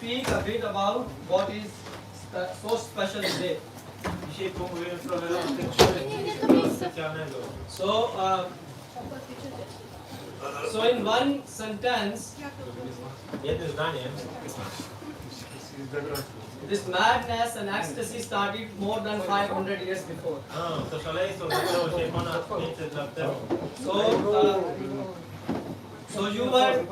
speak a bit about what is so special today. Dzisiaj pomówimy trochę o tym, co jest specjalnego. So in one sentence, Jednym zdaniem, this madness and ecstasy started more than 500 years before. to szaleństwo zaczęło się ponad 500 lat temu. So you were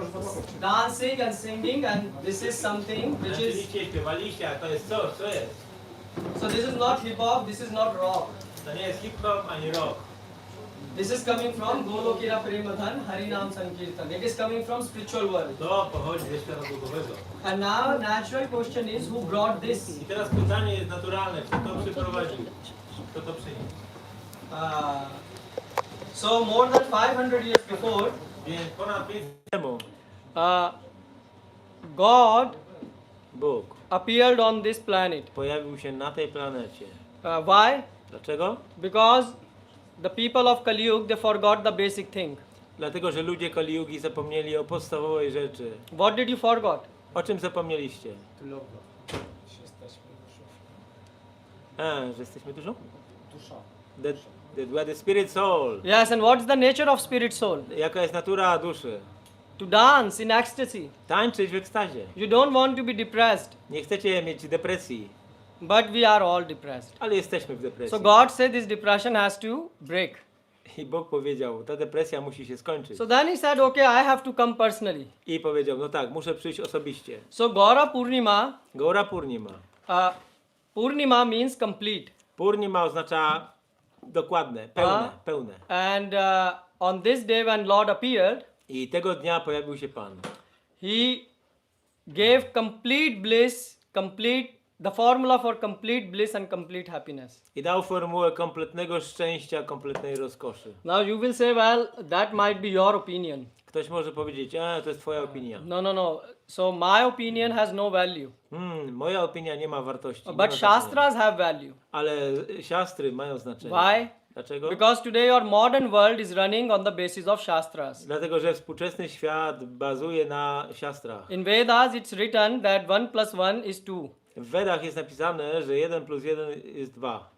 dancing and singing, and this is something which is. Tańczyliście, śpiewaliście, a to jest coś, co jest? So this is not hip hop. This is not rock. To nie jest hip-hop ani rock. This is coming from Gaura Purnima Harinam Sankirtan. It is coming from spiritual world. To pochodzi ze świata duchowego. And now natural question is who brought this? I teraz pytanie jest naturalne, kto to przyprowadził? Kto to przyniósł? So more than 500 years before, Więc ponad 5 lat temu God Bóg appeared on this planet. pojawił się na tej planecie. Why? Dlaczego? Because the people of Kali Yuga, they forgot the basic thing. Dlatego, że ludzie Kali Yugi zapomnieli o podstawowej rzeczy. What did you forgot? O czym zapomnieliście? Że jesteśmy dużo? That we are the spirit soul. Yes, and what is the nature of spirit soul? Jaka jest natura duszy? To dance in ecstasy. Tańczyć w ekstazie. You don't want to be depressed, Nie chcecie mieć depresji, but we are all depressed. ale jesteśmy w depresji. So God said this depression has to break. I Bóg powiedział, ta depresja musi się skończyć. So then he said, okay, I have to come personally. I powiedział, no tak, muszę przyjść osobiście. So Gaura Purnima, Gaura Purnima. Purnima means complete. Purnima oznacza dokładne, pełne, pełne. And on this day when Lord appeared, I tego dnia pojawił się Pan. he gave complete bliss, the formula for complete bliss and complete happiness. I dał formułę kompletnego szczęścia, kompletnej rozkoszy. Now you will say, well, that might be your opinion. Ktoś może powiedzieć, to jest twoja opinia. No. So my opinion has no value. Moja opinia nie ma wartości. nie ma But znaczenia. Shastras have value. Ale siastry mają znaczenie. Why? Dlaczego? Because today your modern world is running on the basis of Shastras. Dlatego, że współczesny świat bazuje na siastrach. In Vedas it's written that 1 plus 1 is 2. W Wedach jest napisane, że 1 plus 1 jest 2.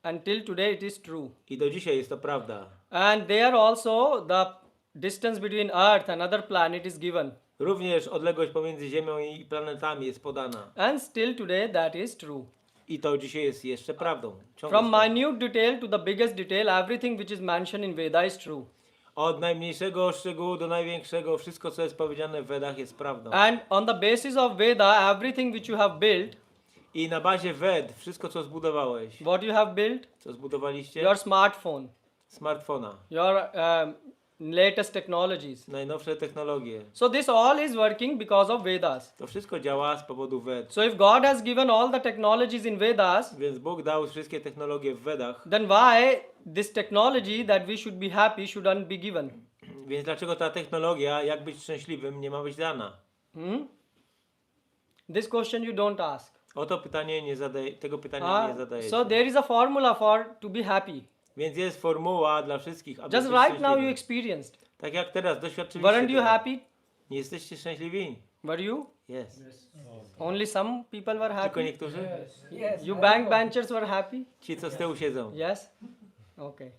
Until today it is true. I do dzisiaj jest to prawda. And there also the distance between Earth and other planet is given. Również odległość pomiędzy Ziemią i planetami jest podana. And still today that is true. I to dzisiaj jest jeszcze prawdą. From minute detail to the biggest detail, everything which is mentioned in Veda is true. Od najmniejszego szczegółu do największego, wszystko co jest powiedziane w Wedach jest prawdą. And on the basis of Veda, everything which you have built, I na bazie Ved, wszystko co zbudowałeś, what you have built, co zbudowaliście, your smartphone, smartfona, your latest technologies. najnowsze technologie. So this all is working because of Vedas. To wszystko działa z powodu Ved. So if God has given all the technologies in Vedas, Więc Bóg dał wszystkie technologie w Vedach. then why this technology that we should be happy shouldn't be given? Więc dlaczego ta technologia, jak być szczęśliwym, nie ma być dana? This question you don't ask. Oto pytanie nie zadaje, tego pytania nie zadajecie. So there is a formula for to be happy. Więc jest formuła dla wszystkich, aby Just być right now you szczęśliwym. experienced. Tak jak teraz doświadczyliście Weren't you tego. happy? Nie jesteście szczęśliwi? Were you? Jest. Only some people were Tylko happy. niektórzy? You backbenchers were happy? Ci, co z tyłu siedzą. Yes? Okay.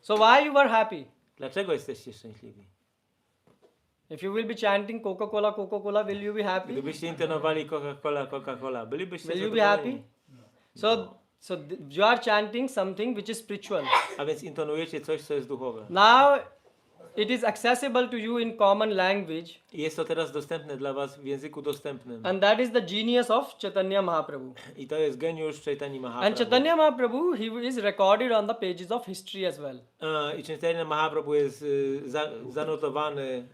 So why you were happy? Dlaczego jesteście szczęśliwi? If you will be chanting Coca-Cola, Coca-Cola, will you be happy? Gdybyście intonowali Coca-Cola, Coca-Cola, bylibyście Will you be zadowoleni? happy? So you are chanting something which is spiritual. A więc intonujecie coś, co jest duchowe. Now it is accessible to you in common language, I jest to teraz dostępne dla was w języku dostępnym. and that is the genius of Chaitanya Mahaprabhu. I to jest geniusz Chaitanya And Mahaprabhu. Chaitanya Mahaprabhu, he is recorded on the pages of history as well. I Chaitanya Mahaprabhu jest zanotowany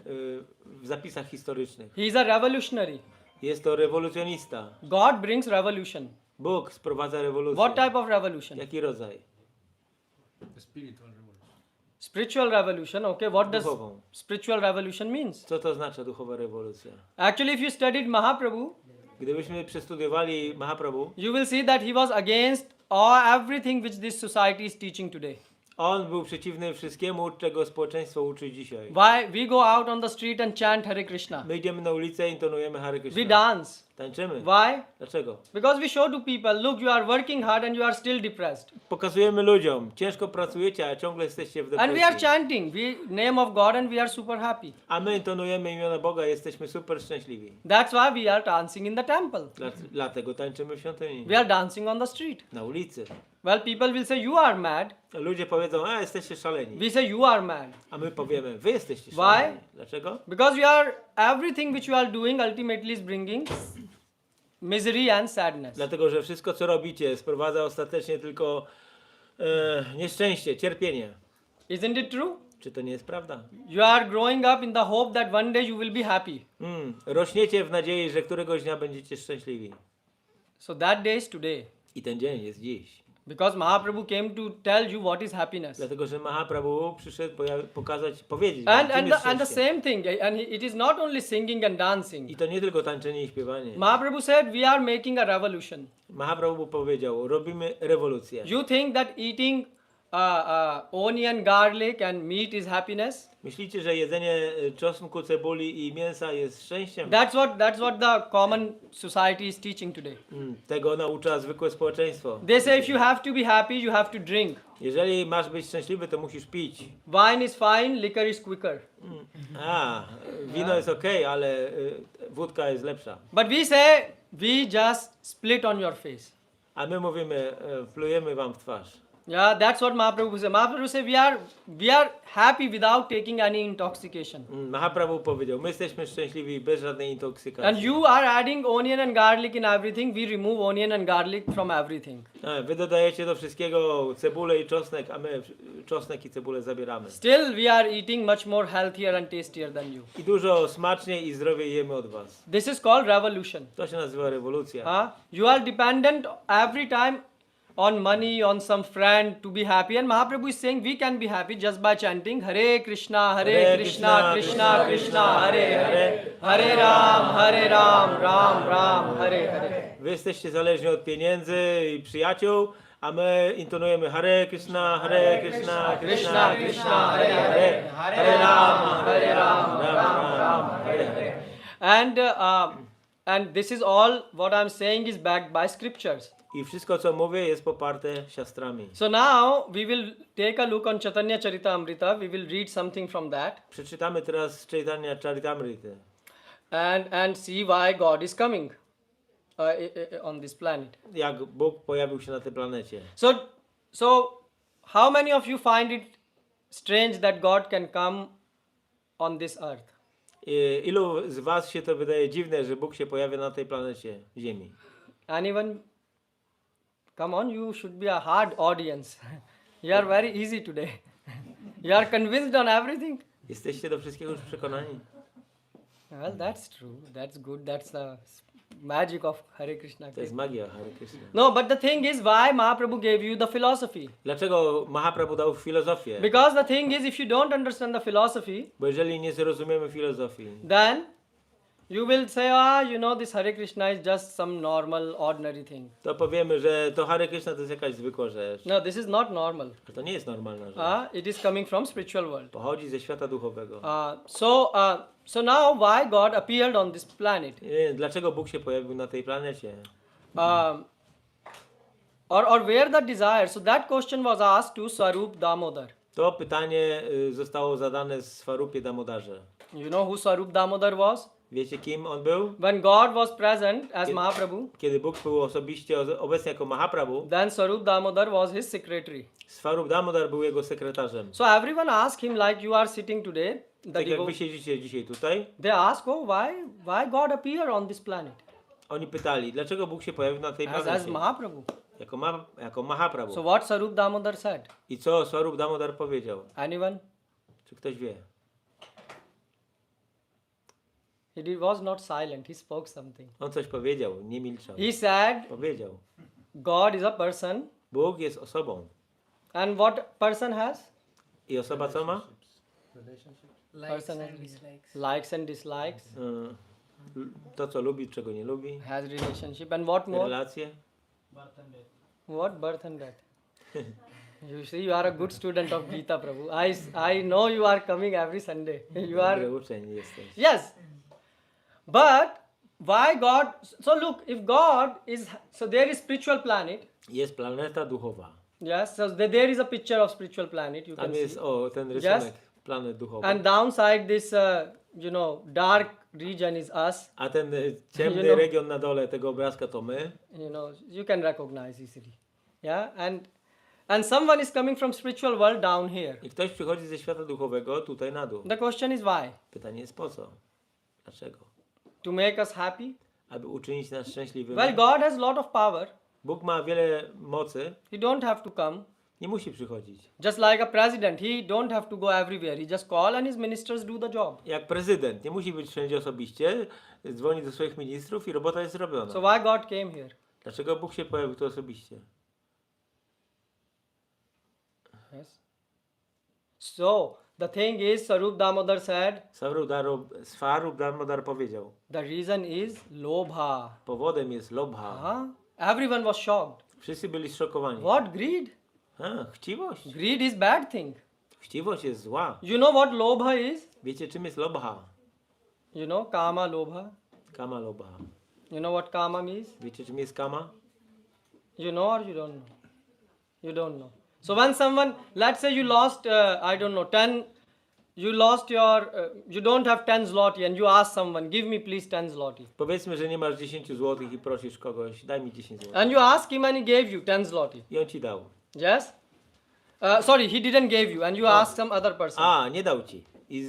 w zapisach historycznych. He is a revolutionary. Jest to rewolucjonista. God brings revolution. Bóg sprowadza rewolucję. What type of revolution? Jaki rodzaj? Spiritual revolution. Okay, what does Duchową. spiritual revolution means? Co to oznacza duchowa rewolucja? Actually, if you studied Mahaprabhu, Gdybyśmy przestudiowali Mahaprabhu, you will see that he was against everything which this society is teaching today. on był przeciwny wszystkiemu, czego społeczeństwo uczy dzisiaj. Why we go out on the street and chant Hare Krishna? My idziemy na ulicę i intonujemy Hare Krishna. We dance. Tańczymy. Why? Dlaczego? Because we show to people, look, you are working hard and you are still depressed. Pokazujemy ludziom, ciężko pracujecie, a ciągle jesteście w And we are depresji. chanting, name of God, and we are super happy. A my intonujemy imiona Boga, jesteśmy super szczęśliwi. That's why we are dancing in the temple. Dlatego tańczymy w świątyni. We are dancing on the street. Na ulicy. Well, people will say, you are mad. Ludzie powiedzą, a jesteście szaleni. We say, you are mad. A my powiemy, wy jesteście Why? szaleni. Dlaczego? Because everything which you are doing ultimately is bringing misery and sadness. Dlatego, że wszystko co robicie sprowadza ostatecznie tylko nieszczęście, cierpienie. Isn't it true? Czy to nie jest prawda? You are growing up in the hope that one day you will be happy. Rośniecie w nadziei, że któregoś dnia będziecie szczęśliwi. So that day is today. I ten dzień jest dziś. Because Mahaprabhu came to tell you what is happiness. Dlatego, że Mahaprabhu przyszedł powiedzieć And, czym and, jest the, and the szczęście. same thing, and it is not only singing and dancing. I to nie tylko tańczenie i śpiewanie. Mahaprabhu said, we are making a revolution. Mahaprabhu powiedział, robimy rewolucję. You think that eating onion, garlic and meat is happiness? Myślicie, że jedzenie czosnku, cebuli i mięsa jest szczęściem? That's what the common society is teaching today. Tego naucza zwykłe społeczeństwo. They say if you have to be happy, you have to drink. Jeżeli masz być szczęśliwy, to musisz pić. Wine is fine, liquor is quicker. Wino jest okej, ale wódka jest lepsza. But we say, we just split on your face. A my mówimy, plujemy wam w twarz. Yeah, that's what Mahaprabhu said. Mahaprabhu said, we are happy without taking any intoxication. Mahaprabhu powiedział, my jesteśmy szczęśliwi bez żadnej And intoksykacji. you are adding onion and garlic in everything. We remove onion and garlic from everything. Wy dodajecie do wszystkiego cebulę i czosnek, a my czosnek i cebulę zabieramy. Still, we are eating much more healthier and tastier than you. I dużo smaczniej i zdrowiej jemy od was. This is called revolution. To się nazywa rewolucja. You are dependent every time on money, on some friend to be happy. And Mahaprabhu is saying we can be happy just by chanting Hare Krishna, Krishna Krishna, Hare Hare, Hare Ram, Ram Ram, Hare Hare. Wy jesteście zależni od pieniędzy i przyjaciół, a my intonujemy Hare Krishna, Krishna Krishna, Hare Hare, Hare Ram, Ram Ram, Hare Hare. And this is all what I'm saying is backed by scriptures. I wszystko co mówię jest poparte siastrami. So now we will take a look on Chaitanya Charitamrita. We will read something from that Przeczytamy teraz Chaitanya Charitamrity and see why God is coming on this planet. jak Bóg pojawił się na tej planecie. So how many of you find it strange that God can come on this earth? Ilu z was się to wydaje dziwne, że Bóg się pojawia na tej planecie Ziemi? Anyone? Come on, you should be a hard audience. You are very easy today. You are convinced on everything. Jesteście do wszystkiego już przekonani? Well, that's true. That's good. That's the magic of Hare Krishna. To jest magia Hare Krishna. No, but the thing is, why Mahaprabhu gave you the philosophy? Dlaczego Mahaprabhu dał filozofię? Because the thing is, if you don't understand the philosophy, Bo jeżeli nie zrozumiemy filozofii, then you will say, this Hare Krishna is just some normal, ordinary thing. to powiemy, że to Hare Krishna to jest jakaś zwykła rzecz. No, this is not normal. To nie jest normalna rzecz. It is coming from spiritual world. Pochodzi ze świata duchowego. So now why God appeared on this planet? Dlaczego Bóg się pojawił na tej planecie? Or where the desire? So that question was asked to Swarup Damodar. To pytanie zostało zadane Swarupie Damodarze. You know who Swarup Damodar was? Wiecie kim on był? When God was present as Mahaprabhu, Kiedy Bóg był osobiście obecny jako Mahaprabhu, then Swarup Damodar was his secretary. Swarup Damodar był jego sekretarzem. So everyone asked him, like you are sitting today, Tak jak wy siedzicie dzisiaj tutaj, they ask, why God appear on this planet oni pytali, dlaczego Bóg się pojawił na tej as planecie? Mahaprabhu? Jako Mahaprabhu. So what Swarup Damodar said? I co Swarup Damodar powiedział? Anyone? Czy ktoś wie? He was not silent. He spoke something. On coś powiedział, nie milczał. He said, Powiedział, God is a person, Bóg jest osobą. and what person has? I osoba co ma? Person has likes and dislikes, To co lubi, czego nie lubi. has relationship, and what more? Relacje. What birth and death? You see, you are a good student of Gita, Prabhu. I know you are coming every Sunday. You are Dobry uczeń jesteś. yes, but why God? So look, if God is, so there is spiritual planet. Jest planeta duchowa. Yes, so there is a picture of spiritual planet. You can Tam see. jest, ten rysunek planet duchowy. And downside this, dark region is us. A ten ciemny You know. region na dole tego obrazka to my. You can recognize easily. Yeah, and someone is coming from spiritual world down here. I ktoś przychodzi ze świata duchowego tutaj na dół. The question is why? Pytanie jest po co? Dlaczego? To make us happy? Aby uczynić nas szczęśliwymi. Well, God has a lot of power. Bóg ma wiele mocy. He don't have to come. Nie musi przychodzić. Just like a president, he don't have to go everywhere. He just call and his ministers do the job. Jak prezydent. Nie musi być wszędzie osobiście. Dzwoni do swoich ministrów i robota jest zrobiona. So why God came here? Dlaczego Bóg się pojawił tu osobiście? Yes. So the thing is, Sarup Damodar said, Swarup Damodar powiedział. the reason is lobha. Powodem jest lobha. Everyone was shocked. Wszyscy byli zszokowani. What greed? Chciwość. Greed is bad thing. Chciwość jest zła. You know what lobha is? Wiecie czym jest lobha? You know kama lobha. Kama lobha. You know what kama means? Wiecie czym jest kama? You know or you don't know? You don't know. So when someone, let's say you lost, I don't know, 10, you lost your, you don't have 10 zloty and you ask someone, give me please 10 zloty. Powiedzmy, że nie masz 10 zł i prosisz kogoś, daj mi 10 zł. And you ask him and he gave you 10 zloty. I on ci dał. Yes? Sorry, he didn't give you and you asked some other person. Nie dał ci. I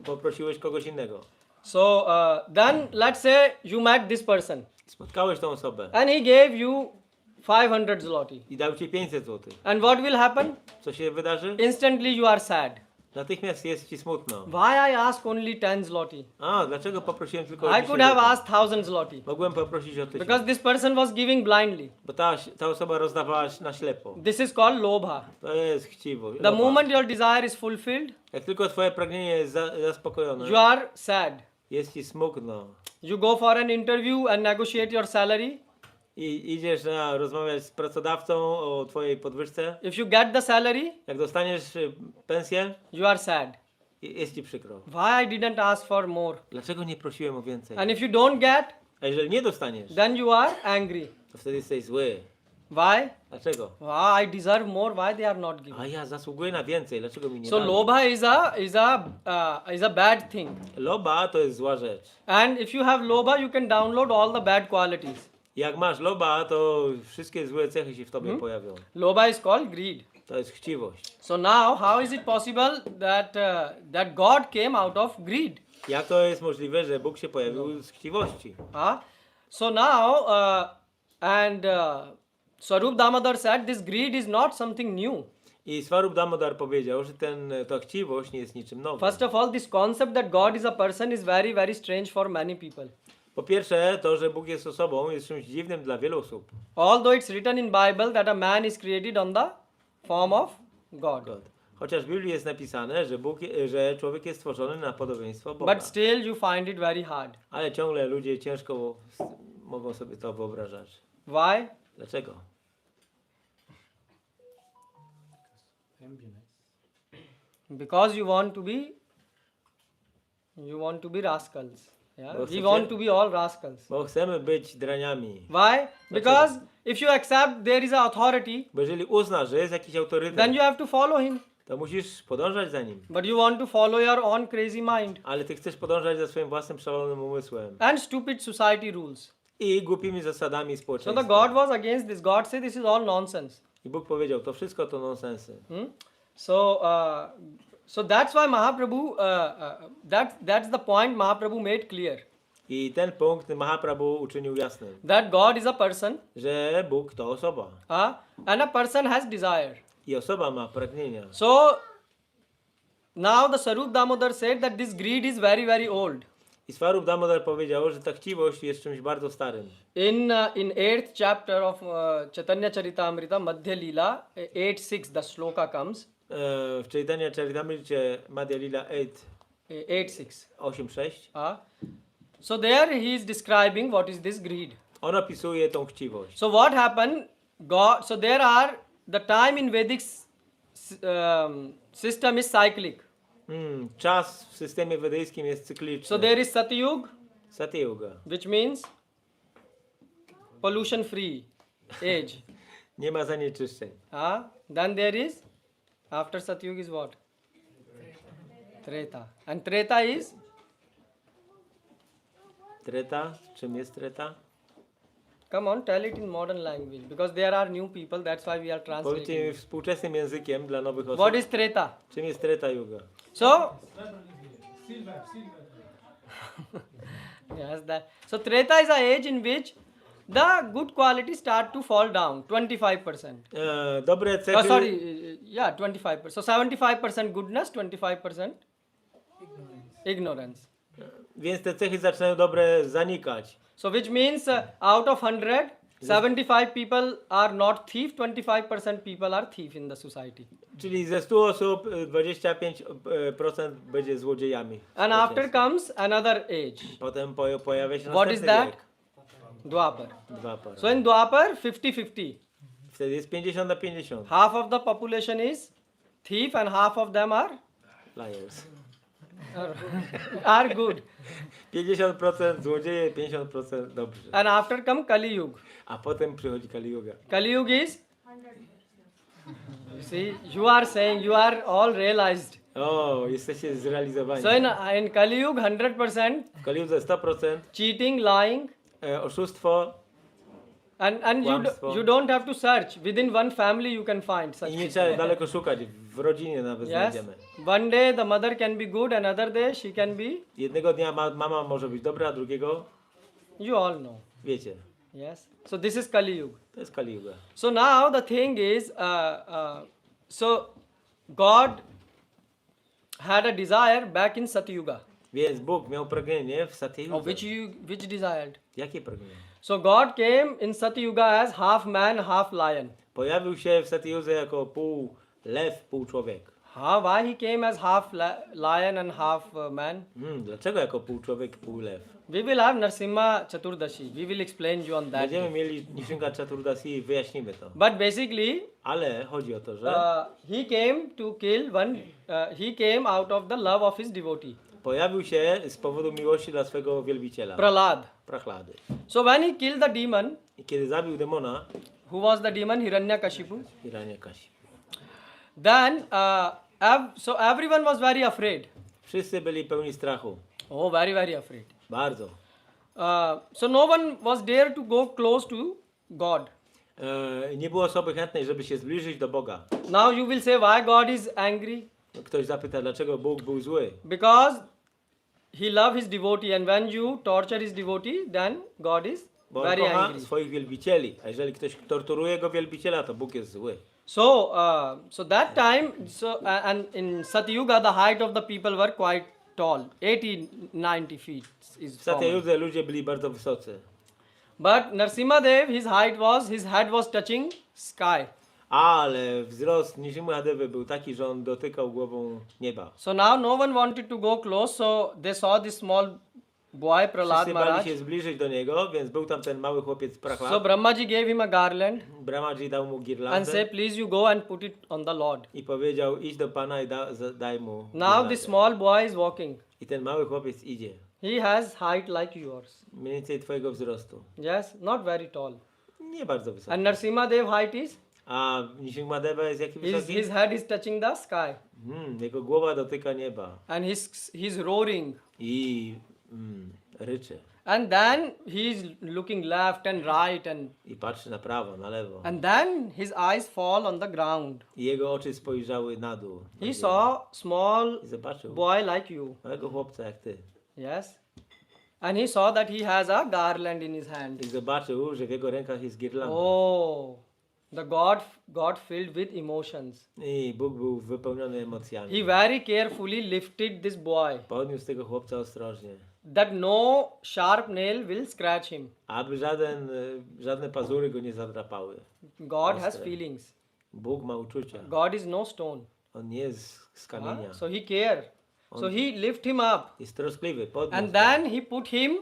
poprosiłeś kogoś innego. So then let's say you met this person Spotkałeś tą osobę and he gave you 500 zloty. i dał ci 500 zł. And what will happen? Co się wydarzy? Instantly you are sad. Natychmiast jest ci smutno. Why I ask only 10 zloty? Dlaczego poprosiłem tylko o I 10 could have zł? asked 1000 zloty. Mogłem poprosić o 1000. Because this person was giving blindly. Bo ta osoba rozdawała na ślepo. This is called lobha. To jest chciwość. The moment your desire is fulfilled, Jak tylko twoje pragnienie jest zaspokojone, you are sad. jest ci smutno You go for an interview and negotiate your salary. i idziesz rozmawiać z pracodawcą o twojej podwyżce, If you get the salary, jak dostaniesz pensję, you are sad. jest ci przykro. Why I didn't ask for more? Dlaczego nie prosiłem o więcej? And if you don't get, A jeżeli nie dostaniesz, then you are angry. to wtedy jesteś zły. Why? Dlaczego? Why I deserve more? Why they are not giving? A ja zasługuję na więcej, dlaczego mi nie So dali? lobha is a bad thing. Loba to jest zła rzecz. And if you have lobha, you can download all the bad qualities. Jak masz loba, to wszystkie złe cechy się w tobie pojawią. Lobha is called greed. To jest chciwość. So now, how is it possible that God came out of greed? Jak to jest możliwe, że Bóg się pojawił z chciwości? So now, Swarup Damodar said this greed is not something new. I Swarup Damodar powiedział, że ta chciwość nie jest niczym nowym. First of all, this concept that God is a person is very, very strange for many people. Po pierwsze, to, że Bóg jest osobą, jest czymś dziwnym dla wielu osób. Although it's written in Bible that a man is created on the form of God. Chociaż w Biblii jest napisane, że człowiek jest stworzony na podobieństwo Boga. But still you find it very hard. Ale ciągle ludzie ciężko mogą sobie to wyobrażać. Why? Dlaczego? Because you want to be rascals. Yeah? Bo We chcecie- want to be all rascals. Bo chcemy być draniami. Why? Because if you accept there is a authority, Bo jeżeli uznasz, że jest jakiś autorytet, then you have to follow him. to musisz podążać za nim. But you want to follow your own crazy mind Ale ty chcesz podążać za swoim własnym szalonym umysłem and stupid society rules. i głupimi zasadami So the społeczeństwa. God was against this. God said this is all nonsense. I Bóg powiedział, to wszystko to nonsensy. So that's why Mahaprabhu, that's the point Mahaprabhu made clear. I ten punkt Mahaprabhu uczynił jasnym, That God is a person, że Bóg to osoba. And a person has desire. I osoba ma pragnienia. So now the Sarup Damodar said that this greed is very, very old. I Swarup Damodar powiedział, że ta chciwość jest czymś bardzo starym. In 8th chapter of Chaitanya Charitamrita, Madhya Lila, 8:6, the sloka comes. W Chaitanya Charitamrita Madhya Lila 8:6. 8:6 So there he is describing what is this greed. on opisuje tą chciwość. So what happened? So there are the time in Vedic system is cyclic. Czas w systemie wedyjskim jest cykliczny. So there is Satyug, Satyuga. which means pollution free age. Nie ma zanieczyszczeń. Then there is, after Satyuga is what? Treta. And Treta is? Treta? Czym jest treta? Come on, tell it in modern language. Because there are new people, that's why we are Powiedzcie translating. mi współczesnym językiem dla nowych osób. What is Treta? Czym jest treta yuga? So, so Treta is a age in which the good qualities start to fall down, 25%. Dobre cechy... Oh, sorry, yeah, 25%. So 75% goodness, 25% ignorance. Więc te cechy zaczynają dobre zanikać. So which means out of 100, 75 people are not thief, 25% people are thief in the society. Czyli ze 100 osób 25% będzie złodziejami. And after comes another age. Potem pojawia się What is następny that? wiek. Dwapar. Dwapar. So in Dwapar, 50-50. Wtedy jest 50 na 50. Half of the population is thief and half of them are Liars. are good. 50% złodzieje, 50% dobrzy. And after come Kali Yuga. A potem przychodzi Kali Yuga. Kali Yuga is, you see, you are saying you are all realized. O, jesteście zrealizowani. So in Kali Yuga, 100% W Kali Yudze 100%, cheating, lying, oszustwo and Kłamstwo. you don't have to search. Within one family you can find such i nie people. trzeba daleko szukać. W rodzinie nawet Yes. znajdziemy. One day the mother can be good, another day she can be. Jednego dnia mama może być dobra, a drugiego You all know. wiecie. Yes. So this is Kali Yuga. To jest Kali Yuga. So now the thing is, so God had a desire back in Satyuga. Więc Bóg miał pragnienie w Satyudze. Which desired? Jakie pragnienie? So God came in Satyuga as half man, half lion. Pojawił się w Satyudze jako pół lew, pół człowiek. Why he came as half lion and half man? Dlaczego jako pół człowiek, pół lew? We will have Narsimha Chaturdashi. We will explain you on that. Będziemy mieli Nishinga Chaturdasi i wyjaśnimy to. But basically, Ale chodzi o to, że he came to kill one. He came out of the love of his devotee, pojawił się z powodu miłości dla swego wielbiciela, Prahlad. Prachlady. So when he killed the demon, I kiedy zabił demona, who was the demon? Hiranyakashipu. Hiranyakashi, Then, so everyone was very afraid. wszyscy byli pełni strachu. Oh, very, very afraid. Bardzo. So no one was dare to go close to God. Nie było osoby chętnej, żeby się zbliżyć do Boga. Now you will say, why God is angry? Ktoś zapyta, dlaczego Bóg był zły. Because he loved his devotee, and when you torture his devotee, then God is Bo on very kocha angry. swoich wielbicieli. A jeżeli ktoś torturuje go wielbiciela, to Bóg jest zły. So that time, and in Satyuga, the height of the people were quite tall, 80-90 feet is W common. Satyudze ludzie byli bardzo wysocy. But Narsimha Dev, his head was touching sky. Ale wzrost Nrsimhadevy był taki, że on dotykał głową nieba. So now no one wanted to go close, so they saw this small boy, Prahlad Wszyscy bali Maharaj. się zbliżyć do niego, więc był tam ten mały chłopiec So Prachlad. Brahmaji gave him a garland Brahmaji dał mu and girlandę said, please you go and put it on the Lord. i powiedział, idź do Pana i daj mu Now girlandę. this small boy is walking. I ten mały chłopiec idzie. He has height like yours. Mniej więcej twojego wzrostu. Yes, not very tall. Nie bardzo wysoki. And Narsimha Dev height is, A Nrsimhadeva jest jaki wysoki? his head is touching the sky. Jego głowa dotyka nieba. And he's roaring. I ryczy. And then he's looking left and right, I patrzy na prawo, na lewo. and then his eyes fall on the ground. I jego oczy spojrzały na dół. na He ziemię. saw small I zobaczył boy like you. małego chłopca jak ty. Yes. And he saw that he has a garland in his hand. I zobaczył, że w jego rękach jest girlanda. Oh, the God filled with emotions. I Bóg był wypełniony emocjami. He very carefully lifted this boy, Podniósł tego chłopca ostrożnie. that no sharp nail will scratch him. Aby żadne pazury go nie zadrapały. God has Ostre. feelings. Bóg ma uczucia. God is no stone. On nie jest z kamienia. So he care. So he lift him up. Jest troskliwy. Podniósł And go. then he put him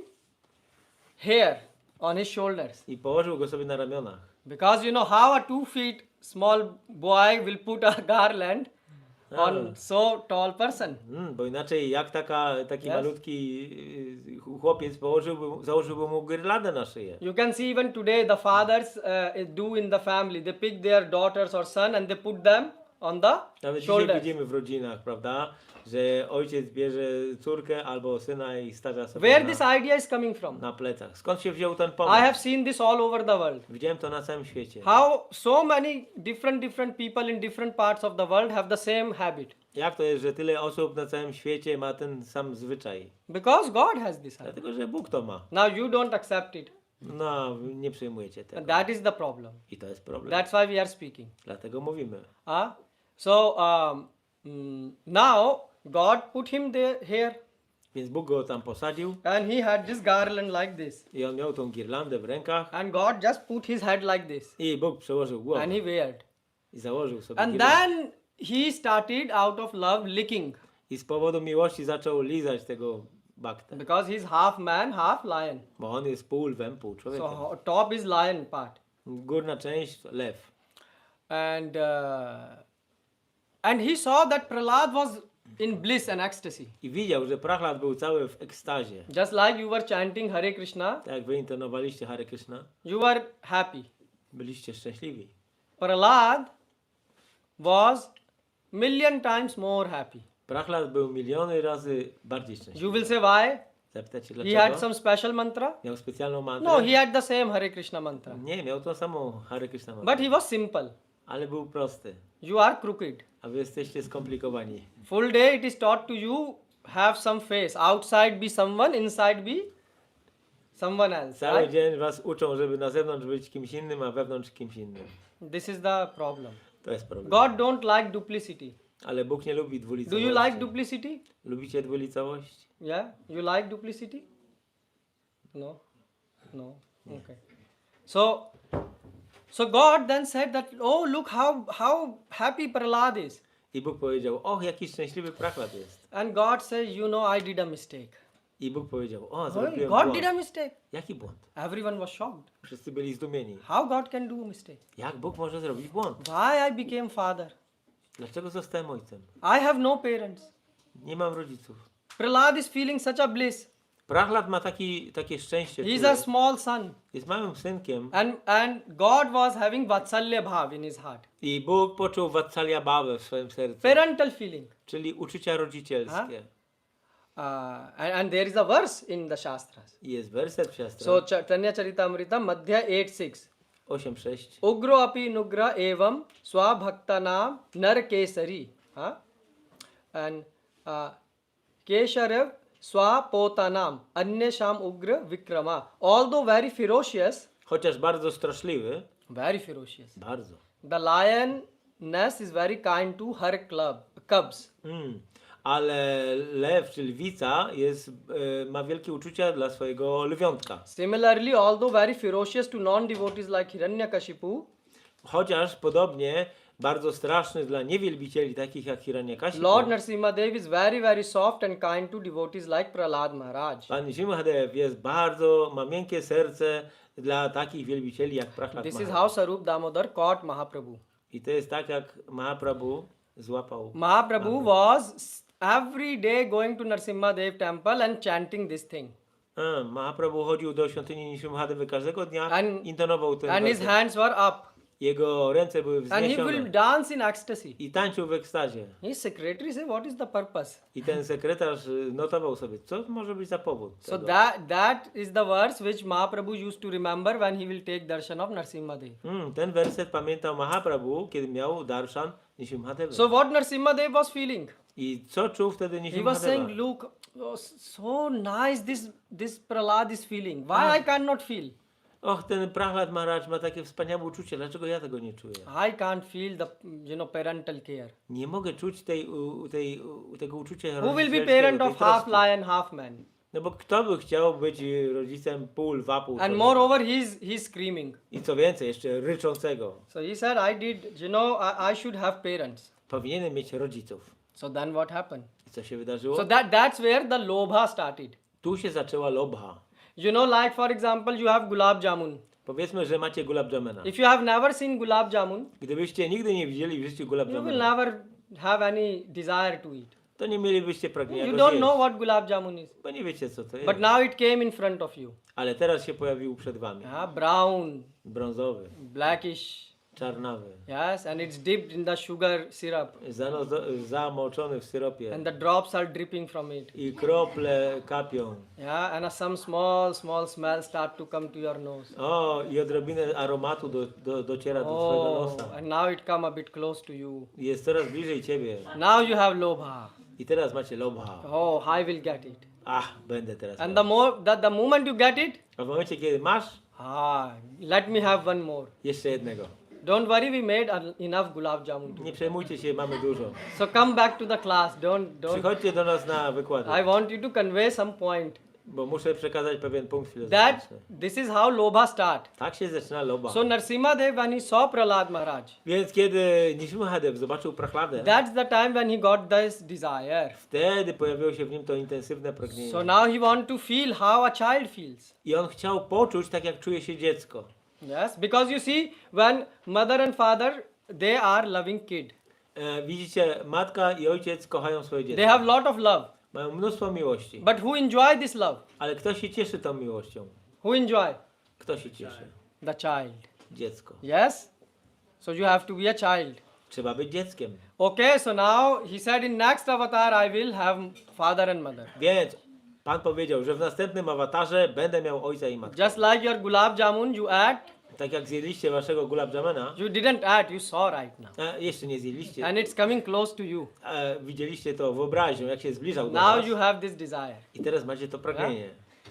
here on his shoulders. I położył go sobie na ramionach. Because you know how a 2 feet small boy will put a garland on so tall person. Bo inaczej jak taki Yes. malutki chłopiec założyłby mu girlandę na szyję. You can see even today the fathers do in the family. They pick their daughters or son and they put them on the Nawet dzisiaj shoulders. widzimy w rodzinach, prawda, że ojciec bierze córkę albo syna i stawia sobie Where this idea is coming from? na plecach. Skąd się wziął ten I pomysł? have seen this all over the world. Widziałem to na całym świecie. How so many different people in different parts of the world have the same habit. Jak to jest, że tyle osób na całym świecie ma ten sam zwyczaj? Because God has this habit. Dlatego, że Bóg to ma. Now you don't accept it. No, nie przyjmujecie And tego. that is the problem. I to jest problem. That's why we are speaking. Dlatego mówimy. So now God put him here Więc Bóg go tam posadził and he had this garland like this. i on miał tą girlandę w rękach And God just put his head like this. i Bóg przełożył głowę And he weared. i założył sobie And girlandę. then he started out of love licking. I z powodu miłości zaczął lizać tego baktę. Because he's half man, half lion. Bo on jest pół lwem, pół człowiekiem. So top is lion part. Górna część lew. And he saw that Prahlad was in bliss and ecstasy. I widział, że Prahlad był cały w ekstazie. Just like you were chanting Hare Krishna, Tak jak wy intonowaliście Hare Krishna, you were happy. byliście szczęśliwi. Prahlad was million times more happy. Prahlad był miliony razy bardziej You szczęśliwy. will say why? Zapytacie He had dlaczego? some special mantra? Miał specjalną mantrę? No, he had the same Hare Krishna mantra. Nie, miał tą samą Hare Krishna mantrę. But he was simple. Ale był prosty. You are crooked. A wy jesteście skomplikowani. Full day it is taught to you have some face. Outside be someone, inside be someone else. Cały Right? dzień was uczą, żeby na zewnątrz być kimś innym, a wewnątrz kimś innym. This is the problem. To jest problem. God don't like duplicity. Ale Bóg nie lubi Do dwulicowości. you like duplicity? Lubicie dwulicowość? Yeah? You like duplicity? No? No? Okay. So God then said that, oh look how happy Prahlad is. I Bóg powiedział, och, jaki szczęśliwy Prahlad jest. And God says, you know, I did a mistake. I Bóg powiedział, o, Oh, zrobiłem God błąd. did a mistake. Jaki błąd? Everyone was shocked. Wszyscy byli zdumieni. How God can do a mistake? Jak Bóg może zrobić błąd? Why I became father? Dlaczego zostałem ojcem? I have no parents. Nie mam rodziców. Prahlad is feeling such a bliss. Prahlad ma takie szczęście. He's które a small son. jest małym synkiem. And God was having vatsalya bhav in his heart. I Bóg poczuł vatsalya bhavę w swoim sercu. Parental feeling. Czyli uczucia rodzicielskie. And there is a verse in the Shastras. I jest werset w So siostrach. Chaitanya Charitamrita Madhya 8.6. 8:6. Ugro api nugra evam swabhaktanam nar kesari. And kesharev swapotanam anyasham ugra vikrama. Although very ferocious, Chociaż bardzo straszliwy. very ferocious. Bardzo. The lioness is very kind to her cubs. Ale lew czy lwica ma wielkie uczucia dla swojego lwiątka. Similarly, although very ferocious to non-devotees like Hiranyakashipu, Chociaż podobnie bardzo straszny dla niewielbicieli takich jak Hiranyakashipu. Lord Nrsimhadev is very soft and kind to devotees like Prahlad Maharaj. Pan Nrsimhadev ma miękkie serce dla takich wielbicieli jak Prahlad This is Maharaj. how Sarup Damodar caught Mahaprabhu. I to jest tak jak Mahaprabhu złapał. Mahaprabhu was every day going to Nrsimhadev temple and chanting this thing. Mahaprabhu chodził do świątyni Nrsimhadevy każdego dnia, And- intonował ten And his werset. hands were up. Jego ręce były And he will wzniesione dance in ecstasy. i tańczył w ekstazie. His secretary said, what is the purpose? I ten sekretarz notował sobie, co może być za powód So tego. that is the verse which Mahaprabhu used to remember when he will take darshan of Nrsimhadev. Ten werset pamiętał Mahaprabhu, kiedy miał darshan Nrsimhadevy. So what Nrsimhadev was feeling? I co czuł wtedy He was Nrsimhadeva? saying, look, oh, so nice this Prahlad is feeling. Why I cannot feel? Och, ten Prahlad Maharaj ma takie wspaniałe uczucie, dlaczego ja tego nie czuję? I can't feel the parental care. Nie mogę czuć tego uczucia Who will be rodzicielskiego, parent tej of half troski. lion, half man? No bo kto by chciał być rodzicem pół lwa, pół And człowieka? moreover, he's screaming. I co więcej, jeszcze ryczącego. So he said, I should have parents. Powinienem mieć rodziców. So then what happened? I co się wydarzyło? So that's where the lobha started. Tu się zaczęła lobha. Like for example, you have gulab jamun. Powiedzmy, że macie gulab jamuna. If you have never seen gulab jamun, Gdybyście nigdy nie widzieli w życiu gulab you will jamuna, never have any desire to eat. to nie mielibyście pragnienia You go don't zjeść, know what gulab jamun is. bo nie wiecie co to jest. But now it came in front of you. Ale teraz się pojawił przed wami. Brown, Brązowy, blackish. czarnawy, Yes, and it's dipped in the sugar syrup. zamoczony w syropie And the drops are dripping from it. i krople kapią. Yeah, and some small smell start to come to your nose. O, i odrobinę aromatu dociera do twojego Oh, nosa. and now it come a bit close to you. Jest coraz bliżej ciebie. Now you have lobha. I teraz macie lobha. Oh, I will get it. Będę teraz. And miał. the moment you get it, A w momencie, kiedy masz, let me have one more. jeszcze jednego. Don't worry, we made enough gulab jamun. Nie przejmujcie się, mamy dużo. So come back to the class. Don't. Przychodźcie do nas na wykłady, I want you to convey some point bo muszę przekazać pewien punkt that filozoficzny. this is how lobha start. Tak się zaczyna loba. So Narsimhadev, when he saw Prahlad Maharaj, Więc kiedy Nrsimhadev zobaczył Prachladę, that's the time when he got this desire. wtedy pojawiło się w nim to intensywne pragnienie. So now he want to feel how a child feels. I on chciał poczuć tak, jak czuje się dziecko. Yes, because you see, when mother and father, they are loving kid. Widzicie, matka i ojciec kochają swoje They dziecko. have lot of love. Mają mnóstwo miłości. But who enjoy this love? Ale kto się cieszy tą miłością? Who enjoy? Kto się cieszy? The child. Dziecko. Yes? So you have to be a child. Trzeba być dzieckiem. Okay, so now he said in next avatar I will have father and mother. Więc Pan powiedział, że w następnym awatarze będę miał ojca i matkę. Just like your gulab jamun you ate, Tak jak zjedliście waszego gulab jamana, you didn't add, you saw right now. jeszcze nie zjedliście, And it's coming close to you. widzieliście to wyobraźnią, jak się zbliżał do Now was. you have this desire. I teraz macie to pragnienie.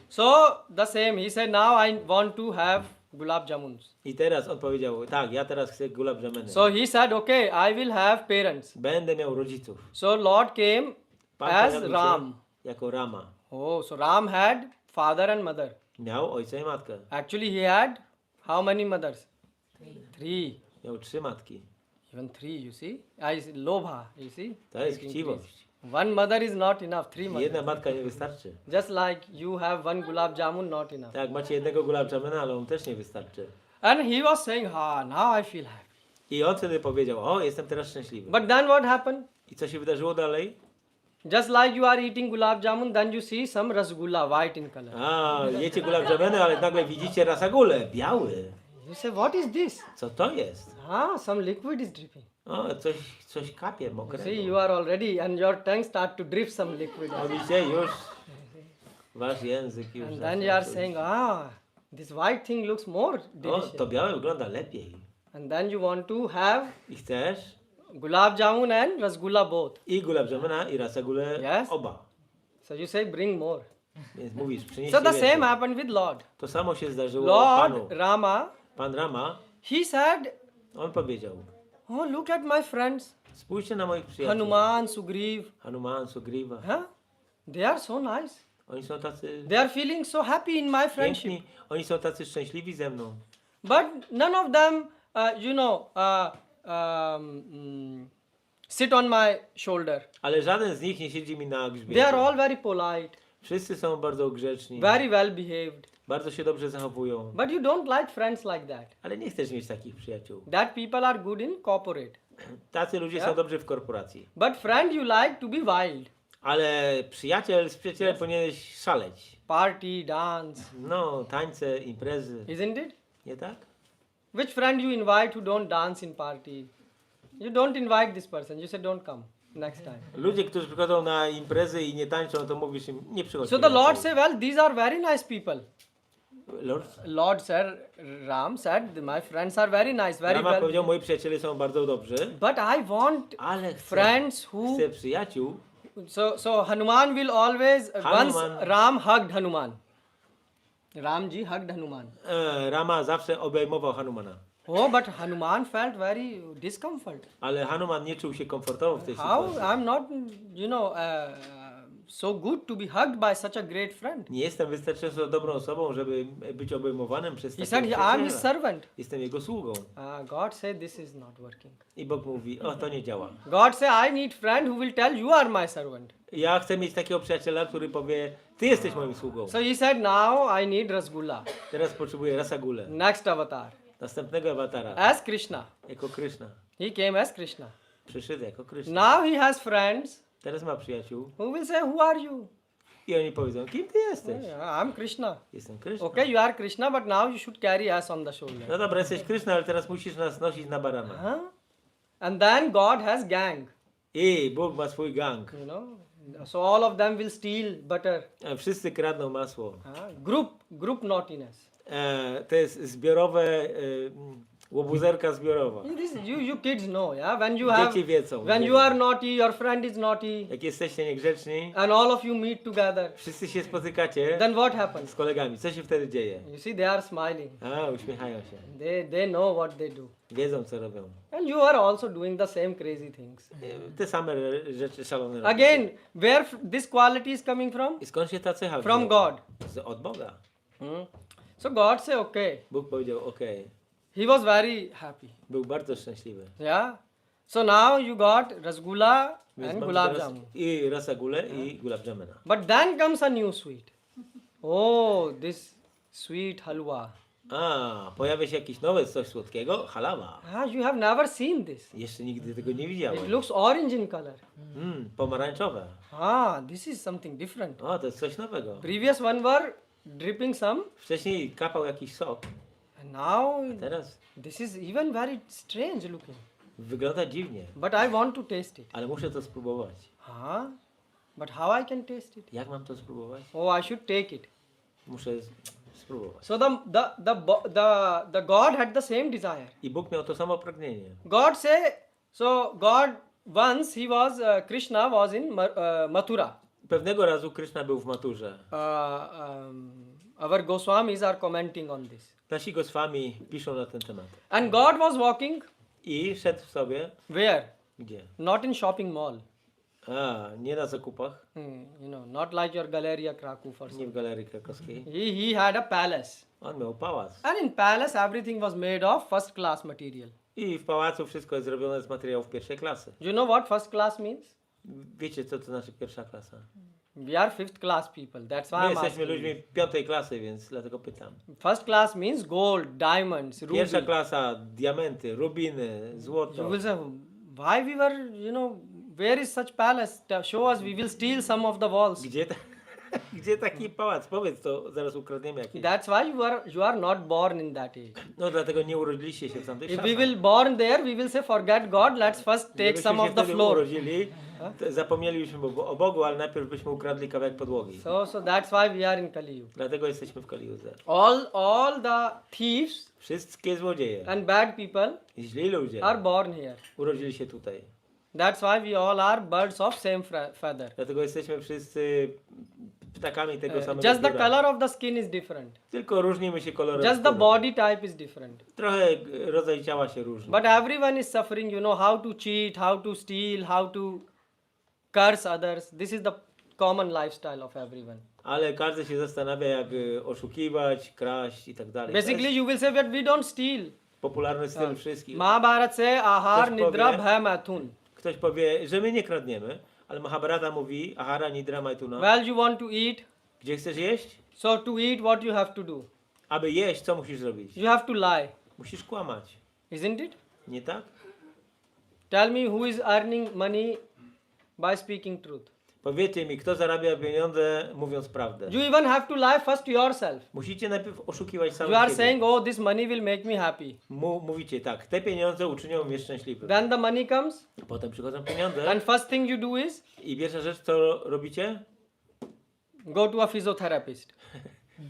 So the same, he said now I want to have gulab jamuns. I teraz on powiedział, tak, ja teraz chcę gulab jamany. So he said, okay, I will have parents. Będę miał rodziców. So Lord came Pan as pojawił się Ram. jako Rama. Oh, so Ram had father and mother. Miał ojca i matkę. Actually, he had how many mothers? Three. Miał 3 matki. Even three, you see? Lobha, you see? To jest chciwość. One mother is not enough, three mothers. Jedna matka nie wystarczy. Just like you have one gulab jamun, not enough. Tak, macie jednego gulab jamana, ale on też nie wystarczy. And he was saying, now I feel happy. I on wtedy powiedział, o, jestem teraz szczęśliwy. But then what happened? I co się wydarzyło dalej? Just like you are eating gulab jamun, then you see some rasgulla, white in color. Jecie gulab jamany, ale nagle widzicie rasagulę, biały. You say, what is this? Co to jest? Some liquid is dripping. O, coś kapie You see, mokrego. you are already, and your tongue start to drip some liquid. O, widzicie, już wasz język już And then you are zaczął saying, this white thing looks more o, delicious. to białe wygląda lepiej. And then you want to have I chcesz gulab jamun and rasgulla both. i gulab jamana, i rasagulę, Yes. oba. So you say, bring more. Więc mówisz, przynieś So the same happened with Lord. To samo się zdarzyło Lord Panu. Rama, Pan Rama, he said, on powiedział, look at my friends, spójrzcie na moich przyjaciół. Hanuman, Sugriv. Hanuman, Sugriva. They are so nice. Oni są tacy They are feeling so happy in my friendship. piękni, oni są tacy szczęśliwi ze mną. But none of them, sit on my shoulder. Ale żaden z nich nie siedzi mi na They are grzbiecie. all very polite, Wszyscy są bardzo grzeczni, very well behaved. bardzo się dobrze zachowują. But you don't like friends like that. Ale nie chcesz mieć takich przyjaciół. That people are good in corporate. Tacy ludzie są dobrzy w korporacji. But friend you like to be wild. Ale z przyjacielem powinieneś szaleć. Party, dance, No, tańce, imprezy. isn't it? Nie tak? Which friend you invite who don't dance in party? You don't invite this person. You say don't come next time. Ludzie, którzy przychodzą na imprezy i nie tańczą, to mówisz im, nie przychodźcie. So the Lord więcej. say, well, these are very nice people. Lord Ram said, my friends are very nice, very Rama well. powiedział, moi przyjaciele są bardzo dobrzy, But I want ale friends who. chcę przyjaciół. So Hanuman will always. Hanuman. Once Ram hugged Hanuman. Ramji hugged Hanuman. Rama zawsze obejmował Hanumana. Oh, but Hanuman felt very discomfort. Ale Hanuman nie czuł się komfortowo w tej How sytuacji. I'm not, so good to be hugged by such a great friend. Nie jestem wystarczająco dobrą osobą, żeby być obejmowanym przez He takiego said, I'm his przyjaciela. servant. Jestem jego sługą. God said, this is not working. I Bóg mówi, o to nie działa. God said, I need friend who will tell you are my servant. Ja chcę mieć takiego przyjaciela, który powie, ty jesteś moim sługą. So he said, now I need rasgulla. Teraz potrzebuję rasagulę. Next avatar. Następnego awatara. As Krishna. Jako Kryszna. He came as Krishna. Przyszedł jako Kryszna. Now he has friends Teraz ma przyjaciół who will say, who are you? i oni powiedzą, kim ty jesteś? Yeah, I'm Krishna. Jestem Kryszna. Okay, you are Krishna, but now you should carry us on the shoulder. No dobra, jesteś Kryszna, ale teraz musisz nas nosić na baranach. Huh? And then God has gang, I Bóg ma swój gang. you know. So all of them will steal butter. Wszyscy kradną masło. Group naughtiness. To jest zbiorowe, łobuzerka zbiorowa. You kids know, yeah. Dzieci wiedzą. When you are naughty, your friend is naughty, Jak jesteście niegrzeczni, and all of you meet together. wszyscy się spotykacie Then what happens? z kolegami. Co się wtedy dzieje? You see, they are smiling. A, uśmiechają się. They know what they do. Wiedzą, co robią. And you are also doing the same crazy things. Te same rzeczy szalone robią. Again, where this quality is coming from? I skąd się ta cecha From wzięła? God. Od Boga. So God say, okay. Bóg powiedział, okej. He was very happy. Był bardzo szczęśliwy. Yeah. So now you got rasgulla Więc and mamy gulab teraz jamun. I rasagulę i gulab jamuna. But then comes a new sweet. Oh, this sweet halwa. A, pojawia się jakiś nowy coś słodkiego? Halawa. You have never seen this. Jeszcze nigdy tego nie It widziałem. looks orange in color. Pomarańczowe. This is something different. O, to jest coś nowego. Previous one were dripping some, Wcześniej kapał jakiś sok. and now Teraz this is even very strange looking. wygląda dziwnie. But I want to taste it. Ale muszę to spróbować. But how I can taste it? Jak mam to spróbować? Oh, I should take it. Muszę spróbować. So the God had the same desire. I Bóg miał to samo pragnienie. God once he was Krishna was in Mathura. Pewnego razu Kryszna był w maturze. Our Goswamis are commenting on this. Nasi Goswami piszą na ten temat. And God was walking I szedł sobie. where? Gdzie? Not in shopping mall. Nie na zakupach. Not like your Galeria Kraków or Nie something. w Galerii Krakowskiej. He had a palace. On miał pałac. And in palace everything was made of first class material. I w pałacu wszystko jest zrobione z materiałów pierwszej klasy. You know what first class means? Wiecie, co to znaczy pierwsza klasa? We are fifth class people. That's why My I'm jesteśmy asking. ludźmi piątej klasy, więc dlatego pytam. First class means gold, diamonds, ruby. Pierwsza klasa, diamenty, rubiny, You złoto. will say, why we were, where is such palace? Show us, we will steal some of the walls. Gdzie taki pałac? Powiedz, to zaraz ukradniemy jakiś. That's why you are not born in that age. No dlatego nie urodziliście się w tamtych If czasach. we will born there, we will say, forget God, let's first take Gdybyśmy some się of the wtedy floor. urodzili, to zapomnielibyśmy o Bogu, ale najpierw byśmy ukradli kawałek podłogi. So that's why we are in Kali Yuga. Dlatego jesteśmy w Kaliudze. All the thieves Wszystkie złodzieje and bad people i źli ludzie are born here. urodzili się tutaj. That's why we all are birds of same feather. Dlatego jesteśmy wszyscy ptakami tego samego Just the pióra. color of the skin is different. Tylko różnimy się kolorem Just the skóry. body type is different. Trochę rodzaj ciała się różni. But everyone is suffering, how to cheat, how to steal, how to curse others. This is the common lifestyle of everyone. Ale każdy się zastanawia, jak oszukiwać, kraść i tak dalej. To Basically, jest you will say that we don't steal. popularny styl wszystkich. Mahabharat say, ahar Ktoś nidra powie- bhai mathun. Ktoś powie, że my nie kradniemy, ale Mahabharata mówi, ahara nidra maituna. Well, you want to eat, Gdzie chcesz jeść? so to eat, what you have to do? Aby jeść, co musisz zrobić? You have to lie, Musisz kłamać. isn't it? Nie tak? Tell me who is earning money by speaking truth. Powiedzcie mi, kto zarabia pieniądze mówiąc prawdę. You even have to lie first yourself. Musicie najpierw oszukiwać You samych are siebie. saying, oh, this money will make me happy. Mówicie tak, te pieniądze uczynią mnie szczęśliwym. Then the money comes, Potem przychodzą pieniądze and first thing you do is i pierwsza rzecz, co robicie? go to a physiotherapist.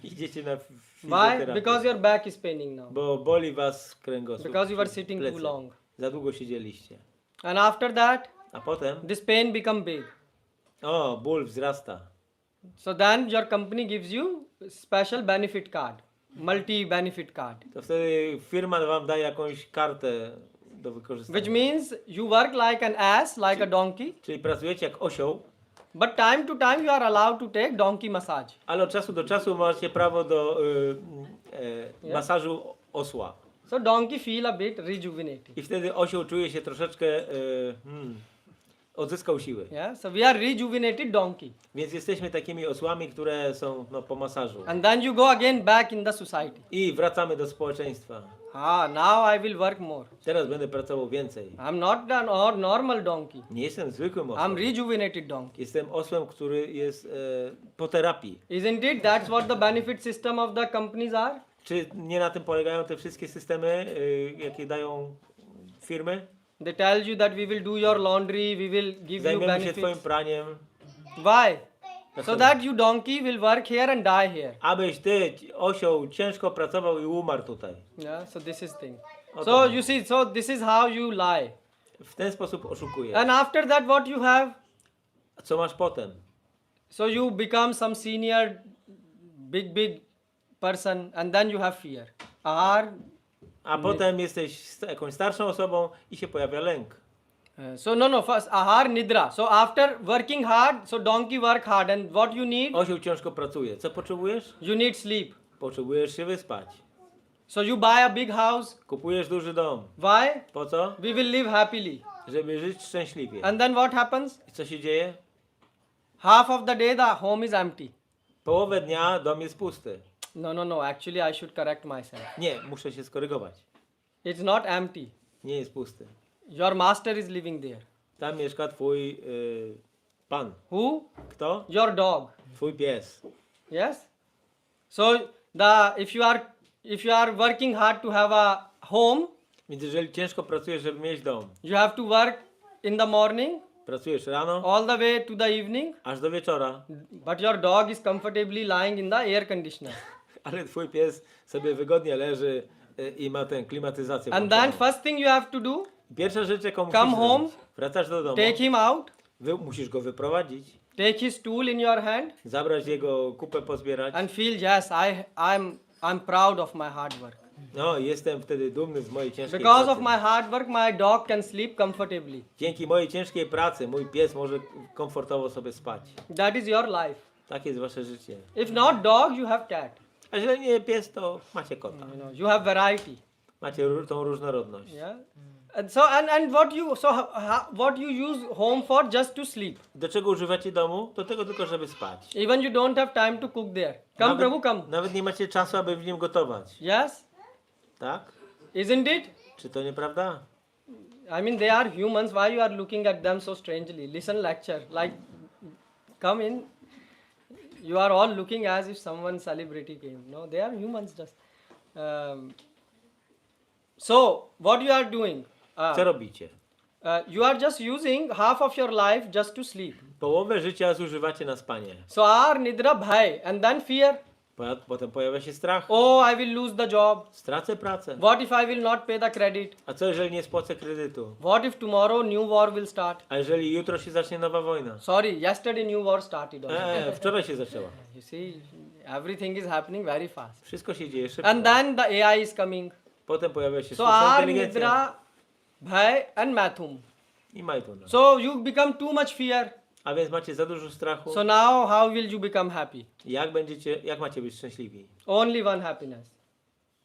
Idziecie na Why? fizjoterapię. Because your back is paining now. Bo boli was kręgosłup. Because you were sitting plecy. too long. Za długo siedzieliście. And after that, A potem, this pain become big. ból wzrasta. So then your company gives you special benefit card, multi-benefit card. To wtedy firma wam daje jakąś kartę do wykorzystania. Which means you work like an ass, like a donkey, Czyli pracujecie jak osioł, but time to time you are allowed to take donkey massage. ale od czasu do czasu macie prawo do masażu osła. So donkey feel a bit rejuvenated. I wtedy osioł czuje się troszeczkę odzyskał siły. Yeah, so we are rejuvenated donkey. Więc jesteśmy takimi osłami, które są po masażu. And then you go again back in the society. I wracamy do społeczeństwa. Now I will work more. Teraz będę pracował więcej. I'm not an normal donkey. Nie jestem zwykłym I'm osłem. rejuvenated donkey. Jestem osłem, który jest po terapii. Isn't it? That's what the benefit system of the companies are. Czy nie na tym polegają te wszystkie systemy, jakie dają firmy? They tell you that we will do your laundry, we will give you Zajmiemy się twoim benefits. praniem. Why? So that you donkey will work here and die here. Abyś ty, osioł, ciężko pracował i umarł tutaj. Yeah, so this is thing. Okay. So you see, so this is how you lie. W ten sposób oszukujesz. And after that what you have? A co masz potem? So you become some senior big person and then you have fear. A potem jesteś jakąś starszą osobą i się pojawia lęk. So no, first ahar nidra. So after working hard, so donkey work hard and what you need? Osioł ciężko pracuje. Co potrzebujesz? You need sleep. Potrzebujesz się wyspać. So you buy a big house. Kupujesz duży dom. Why? Po co? We will live happily. Żeby żyć szczęśliwie. And then what happens? I co się dzieje? Half of the day the home is empty. Połowę dnia dom jest pusty. No. Actually, I should correct myself. Nie, muszę się skorygować. It's not empty. Nie jest pusty. Your master is living there. Tam mieszka twój pan. Who? Kto? Your dog. Twój pies. Yes. So if you are working hard to have a home, Więc jeżeli ciężko pracujesz, żeby mieć dom, you have to work in the morning pracujesz rano, all the way to the evening, aż do wieczora, but your dog is comfortably lying in the air conditioner. ale twój pies sobie wygodnie leży i ma tę klimatyzację And włączoną. then first thing you have to do, Pierwsza rzecz, jaką Come musisz home, zrobić, wracasz do domu, take him out, musisz go wyprowadzić, take his tool in your hand, zabrać jego kupę, pozbierać. and feel yes, I'm proud of my hard work. No, jestem wtedy dumny z mojej ciężkiej Because pracy. of my hard work, my dog can sleep comfortably. Dzięki mojej ciężkiej pracy mój pies może komfortowo sobie spać. That is your life. Tak jest wasze życie. If not dog, you have cat. A jeżeli nie pies, to macie kota. You have variety. Macie tą różnorodność. Yeah. And so and what you use home for just to sleep. Do czego używacie domu? Do tego tylko, żeby spać. Even you don't have time to cook there. Come, Prabhu, come. Nawet nie macie czasu, aby w nim gotować. Yes. Tak? Isn't it? Czy to nieprawda? I mean, they are humans. Why you are looking at them so strangely? Listen, lecture. Like, come in. You are all looking as if someone celebrity came. No, they are humans just. So, what you are doing? Co robicie? You are just using half of your life just to sleep. Połowę życia zużywacie na spanie. So, our nidra bhai and then fear. Potem pojawia się strach. Oh, I will lose the job. Stracę pracę. What if I will not pay the credit? A co jeżeli nie spłacę kredytu? What if tomorrow new war will start? A jeżeli jutro się zacznie nowa wojna? Sorry, yesterday new war started. already. Wczoraj się zaczęła. You see, everything is happening very fast. Wszystko się dzieje szybko. And then the AI is coming. Potem pojawia się So sztuczna our inteligencja nidra, bhai and mathum. i majtuna. So you become too much fear. A więc macie za dużo strachu. So now how will you become happy? Jak macie być szczęśliwi? Only one happiness.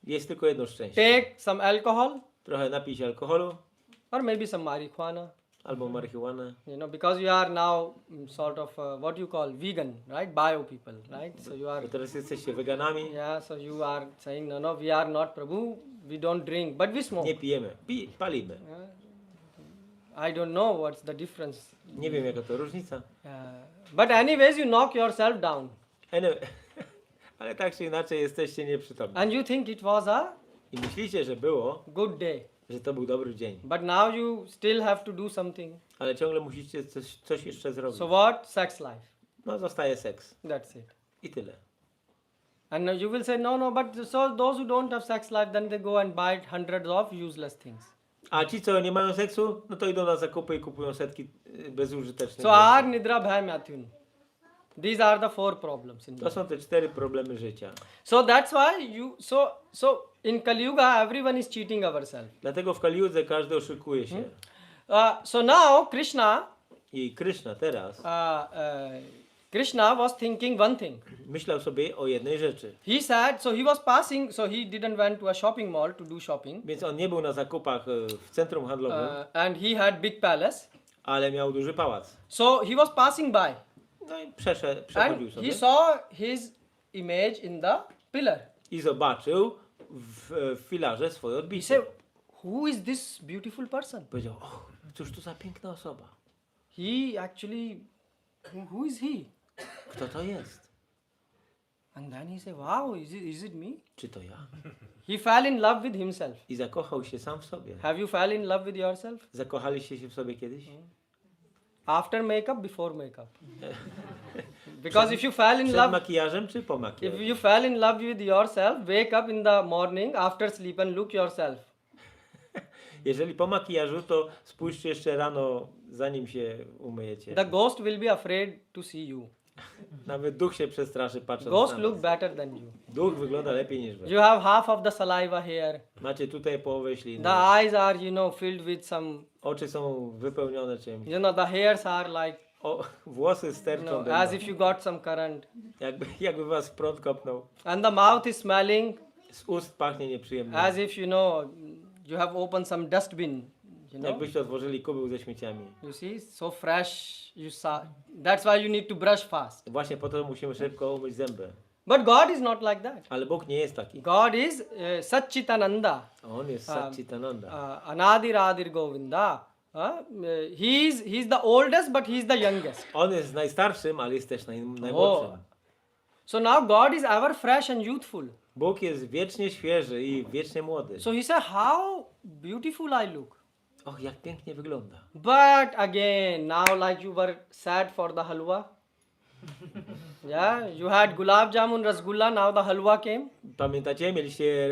Jest tylko jedno szczęście. Take some alcohol Trochę napić alkoholu or maybe some marijuana. albo marihuanę. You know, because you are now sort of what you call vegan, right? Bio people, right? So you are, Bo teraz jesteście weganami. yeah. So you are saying no, we are not Prabhu. We don't drink, but we smoke. Nie pijemy. Palimy. I don't know what's the difference. Nie wiem jaka to różnica. But anyways, you knock yourself down, Ale tak czy inaczej jesteście nieprzytomni. and you think it was a I myślicie, że było, good day. że to był dobry dzień. But now you still have to do something. Ale ciągle musicie coś jeszcze zrobić. So what? Sex life. No zostaje seks. That's it. I tyle. And you will say, no, but so those who don't have sex life, then they go and buy hundreds of useless things. A ci, co nie mają seksu, no to idą na zakupy i kupują setki bezużytecznych So our nidra bhai mathun. These are the 4 problems in To life. są te 4 problemy życia. So that's why so in Kali Yuga everyone is cheating ourselves. Dlatego w Kaliudze każdy oszukuje się. So now Krishna I Kryszna teraz Krishna was thinking one thing. myślał sobie o jednej rzeczy. He said, so he was passing, so he didn't went to a shopping mall to do shopping. Więc on nie był na zakupach w centrum handlowym, And he had big palace. ale miał duży pałac. So he was passing by No i przechodził and sobie he saw his image in the pillar. i zobaczył w filarze swoje He odbicie. said, who is this beautiful person? Powiedział, o, cóż to za piękna osoba. He actually, who is he? Kto to jest? And then he said, wow, is it me? Czy to ja? He fell in love with himself. I zakochał się sam w sobie. Have you fell in love with yourself? Zakochaliście się w sobie kiedyś? After makeup, before makeup? Because if you fell in Przed love, makijażem czy po if makijażu? you fell in love with yourself, wake up in the morning after sleep and look yourself. Jeżeli po makijażu, to spójrzcie jeszcze rano, zanim się umyjecie. The ghost will be afraid to see you. Nawet duch się przestraszy patrząc Ghost na look was. better than you. Duch wygląda lepiej niż wy. You have half of the saliva here. Macie tutaj połowę śliny. The eyes are, filled with some, Oczy są wypełnione czymś. the hairs are like, Włosy sterczą do as if you got some current. jakby was prąd kopnął. And the mouth is smelling Z ust pachnie nieprzyjemnie. as if, you have opened some dustbin. Jakbyście otworzyli kubeł ze śmieciami. You see, so fresh you saw. That's why you need to brush fast. Właśnie po to musimy szybko umyć zęby. But God is not like that. Ale Bóg nie jest taki. God is Satchitananda, On jest Satchitananda. Anadiradir Govinda. He's the oldest, but he's the youngest. On jest najstarszym, ale jest też najmłodszym. So now God is ever fresh and youthful. Bóg jest wiecznie świeży i wiecznie młody. So he said, how beautiful I look. Och, jak pięknie wygląda. But again, now like you were sad for the halwa. Yeah, you had gulab jamun, rasgulla, now the halwa came. Pamiętacie? Mieliście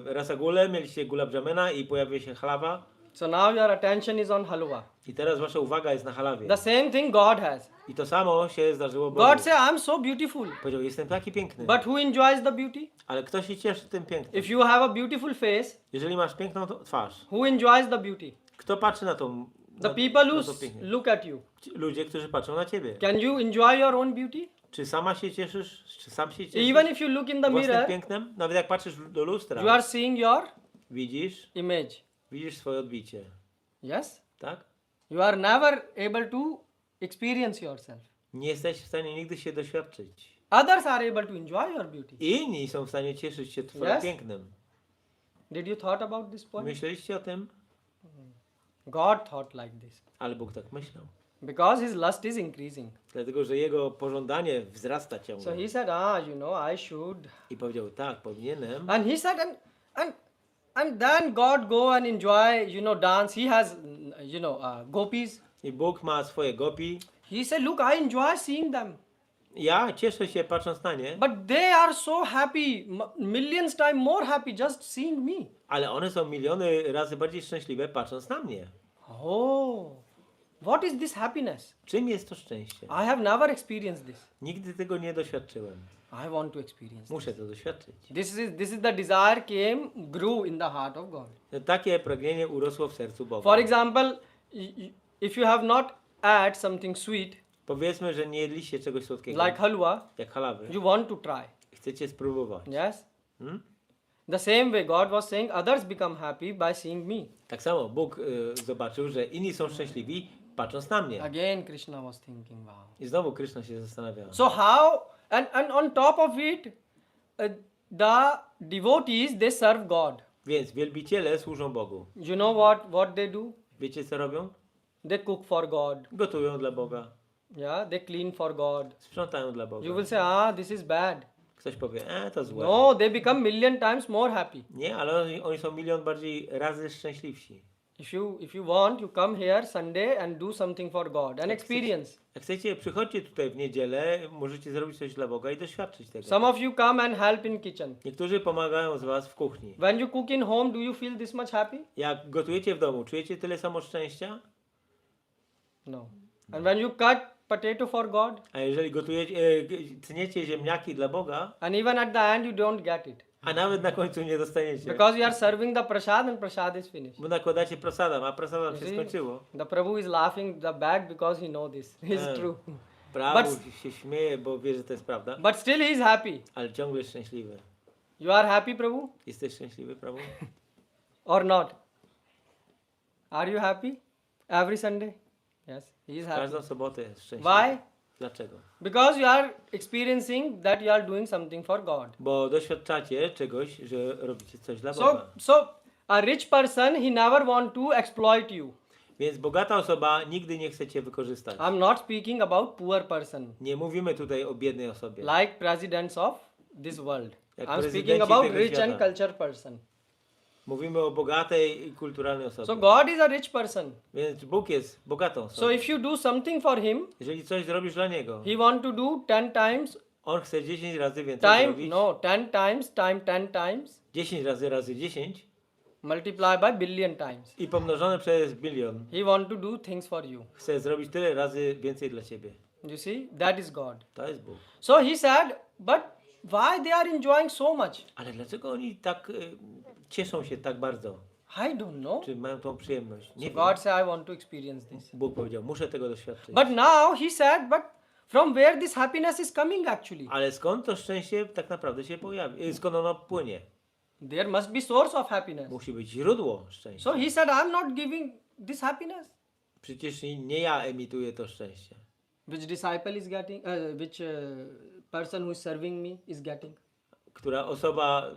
rasagulę, mieliście gulab jamena i pojawiła się chlawa. So now your attention is on halwa. I teraz wasza uwaga jest na halawie. The same thing God has. I to samo się zdarzyło Bogu. God said, I'm so beautiful. Powiedział, jestem taki piękny. But who enjoys the beauty? Ale kto się cieszy tym pięknem? If you have a beautiful face, Jeżeli masz piękną twarz, who enjoys the beauty? kto patrzy na tą The na, people na who to pięknie? look at you. Ludzie, którzy patrzą na ciebie. Can you enjoy your own beauty? Czy sama się cieszysz? Czy sam się cieszysz? Even if you look in the własnym mirror, pięknem? Nawet jak patrzysz do lustra, you are seeing your widzisz image. swoje odbicie. Yes? Tak? You are never able to experience yourself. Nie jesteś w stanie nigdy się doświadczyć. Others are able to enjoy your beauty. Inni są w stanie cieszyć się twoim Yes? pięknem. Did you thought about this point? Myśleliście o tym? God thought like this. Ale Bóg tak myślał. Because his lust is increasing. Dlatego, że jego pożądanie wzrasta So ciągle. he said, I should. I powiedział, tak, powinienem. And he said, and then God go and enjoy, dance. He has, gopis. I Bóg ma swoje gopi. He said, look, I enjoy seeing them. Ja cieszę się patrząc na nie, But they are so happy, millions times more happy just seeing me. ale one są miliony razy bardziej szczęśliwe patrząc na mnie. Oh, what is this happiness? Czym jest to szczęście? I have never experienced this. Nigdy tego nie doświadczyłem. I want to experience. Muszę to doświadczyć. This is the desire grew in the heart of God. Takie pragnienie urosło w sercu Boga. For example, if you have not had something sweet Powiedzmy, że nie jedliście czegoś słodkiego, like halwa, jak halawy. you want to try. Chcecie spróbować. Yes. Hmm? The same way God was saying, others become happy by seeing me. Tak samo Bóg zobaczył, że inni są szczęśliwi patrząc na mnie. Again, Krishna was thinking, wow. I znowu Kryszna się zastanawiała. So how, and on top of it, the devotees, they serve God. Więc wielbiciele służą Bogu. You know what they do? Wiecie co robią? They cook for God. Gotują dla Boga. Yeah, they clean for God. Sprzątają dla Boga. You will say, this is bad. Ktoś powie, to złe. No, they become million times more happy. Nie, ale oni są milion bardziej razy szczęśliwsi. If you want, you come here Sunday and do something for God and experience. Jak chcecie, przychodźcie tutaj w niedzielę, możecie zrobić coś dla Boga i doświadczyć tego. Some of you come and help in kitchen. Niektórzy pomagają z was w kuchni. When you cook in home, do you feel this much happy? Jak gotujecie w domu, czujecie tyle samo szczęścia? No. And when you cut potato for God, A jeżeli gotujecie, tniecie ziemniaki dla Boga, and even at the end you don't get it. a nawet na końcu nie dostaniecie, Because you are serving the prasad and prasad is finished. bo nakładacie prasadam, a prasadam się See? skończyło. The Prabhu is laughing the back because he know this. It's true. Prawo się śmieje, bo wie, że to jest prawda, But still he is happy. ale ciągle jest szczęśliwy. You are happy, Prabhu? Jesteś szczęśliwy, Prawo? Or not? Are you happy? Every Sunday? Yes, he is W happy. każdą sobotę jest szczęśliwy. Why? Dlaczego? Because you are experiencing that you are doing something for God. Bo doświadczacie czegoś, że robicie coś dla So, Boga. a rich person, he never want to exploit you. Więc bogata osoba nigdy nie chce cię wykorzystać. I'm not speaking about poor person, Nie mówimy tutaj o biednej osobie. like presidents of this world. Jak I'm speaking prezydenci about tego rich and świata. culture person. Mówimy o bogatej i kulturalnej osobie. So God is a rich person. Więc Bóg jest bogatą osobą. So if you do something for him, Jeżeli coś zrobisz dla Niego, he want to do 10 times On chce 10 razy więcej time, zrobić. no, 10 times time 10 times 10 razy razy 10 multiply by billion times. i pomnożone przez bilion. He want to do things for you. Chce zrobić tyle razy więcej dla Ciebie. You see, that is God. To jest Bóg. So he said, but why they are enjoying so much? Ale dlaczego oni tak cieszą się tak bardzo? I don't know. Czy mają tą przyjemność? Nie So wiem. God said, I want to experience this. Bóg powiedział, muszę tego doświadczyć. But now he said, but from where this happiness is coming actually? Ale skąd to szczęście tak naprawdę się pojawi? Skąd ono płynie? There must be source of happiness. Musi być źródło szczęścia. So he said, I'm not giving this happiness. Przecież nie ja emituję to szczęście. Which disciple is getting, which person who is serving me is getting. Która osoba,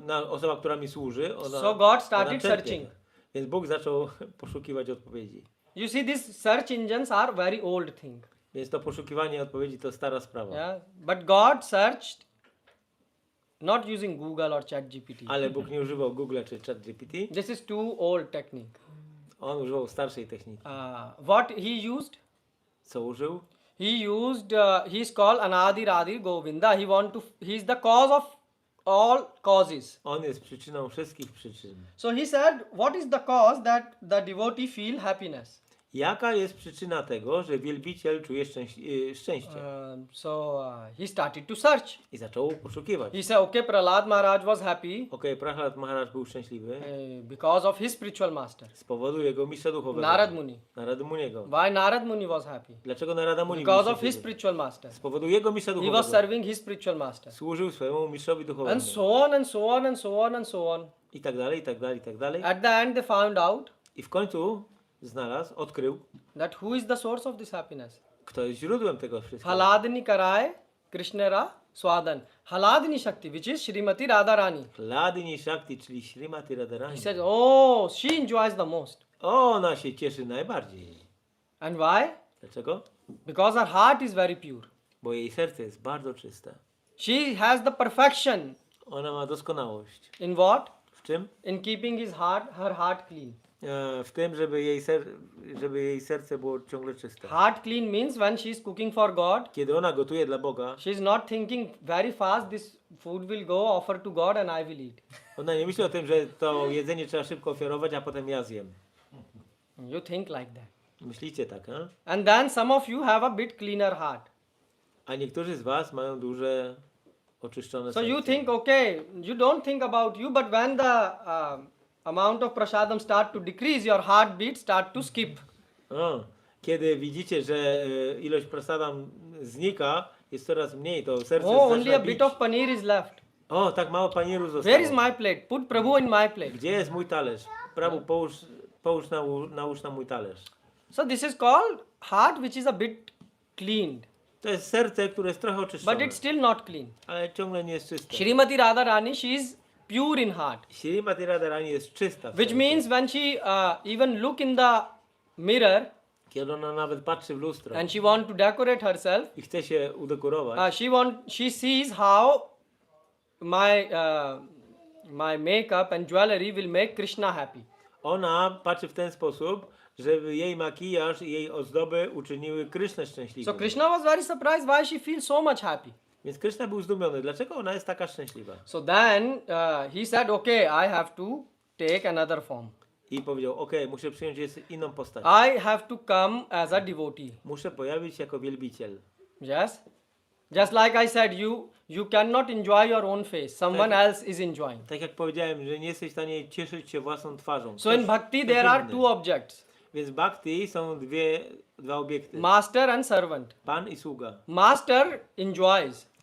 która mi służy, ona, So God started ona czerpie. searching. Więc Bóg zaczął poszukiwać odpowiedzi. You see, these search engines are very old thing. Więc to poszukiwanie odpowiedzi to stara sprawa. Yeah, but God searched not using Google or ChatGPT. Ale Bóg nie używał Google czy ChatGPT. This is too old technique. On używał starszej techniki. What he used? Co użył? He used. He is called Anadi Radhi Govinda. He is the cause of all causes. On jest przyczyną wszystkich przyczyn. So he said, what is the cause that the devotee feel happiness? Jaka jest przyczyna tego, że wielbiciel czuje szczęście? He started to search. I zaczął poszukiwać. He said, okay, Prahlad Maharaj was happy Okej, Prahlad Maharaj był szczęśliwy because of his spiritual master, z powodu jego mistrza duchowego. Narad Muni. Narada Muniego. Why Narad Muni was happy? Dlaczego Narada Muni był Because of his szczęśliwy? spiritual master. Z powodu jego mistrza He was duchowego. serving his spiritual master. Służył swojemu mistrzowi duchowemu. And so on and so on and so on and so on. I tak dalej, i tak dalej, i tak dalej. At the end they found out I w końcu odkrył, that who is the source of this happiness. kto jest źródłem tego wszystkiego. Haladini Karaye Krishnera Swadan. Haladini Shakti, which is Srimati Radharani. Hladini Shakti, czyli Srimati Radharani. He said, oh, she enjoys the most. Ona się cieszy najbardziej. And why? Dlaczego? Because her heart is very pure. Bo jej serce jest bardzo czyste. She has the perfection. Ona ma doskonałość. In what? W czym? In keeping her heart clean. W tym, żeby jej serce było ciągle czyste. Heart clean means when she is cooking for God, Kiedy ona gotuje dla Boga, she is not thinking very fast, this food will go offer to God and I will eat. ona nie myśli o tym, że to jedzenie trzeba szybko ofiarować, a potem ja zjem. You think like that. Myślicie tak, a? And then some of you have a bit cleaner heart. A niektórzy z was mają duże, oczyszczone So serce. you think, okay, you don't think about you, but when the amount of prasadam start to decrease, your heartbeat start to skip. Kiedy widzicie, że ilość prasadam znika, jest coraz mniej, to serce Oh, only zaczyna a bit bić. of paneer is left. O, tak mało panieru zostało. Where is my plate? Put Prabhu in my plate. Gdzie jest mój talerz? Prawu, nałóż na mój talerz. So this is called heart which is a bit cleaned, To jest serce, które jest trochę oczyszczone, but it's still not clean. ale ciągle nie jest czyste. Srimati Radharani, she is pure in heart, Srimati Radharani jest czysta w which sercu. means when she even look in the mirror Kiedy ona nawet patrzy w lustro and she want to decorate herself, i chce się udekorować, she sees how my makeup and jewelry will make Krishna happy. ona patrzy w ten sposób, żeby jej makijaż i jej ozdoby uczyniły Krysznę So szczęśliwą. Krishna was very surprised why she feels so much happy. Więc Krishna był zdumiony, dlaczego ona jest taka szczęśliwa. So then he said, okay, I have to take another form. I powiedział, okej, muszę przyjąć inną postać. I have to come as a devotee. Muszę pojawić się jako wielbiciel. Yes? Just like I said, you cannot enjoy your own face. Someone else is enjoying. Tak jak powiedziałem, że nie jesteś w stanie cieszyć się własną twarzą. So in bhakti there are two objects, Więc w bhakti są dwa obiekty. master and servant. Pan i sługa. Master enjoys,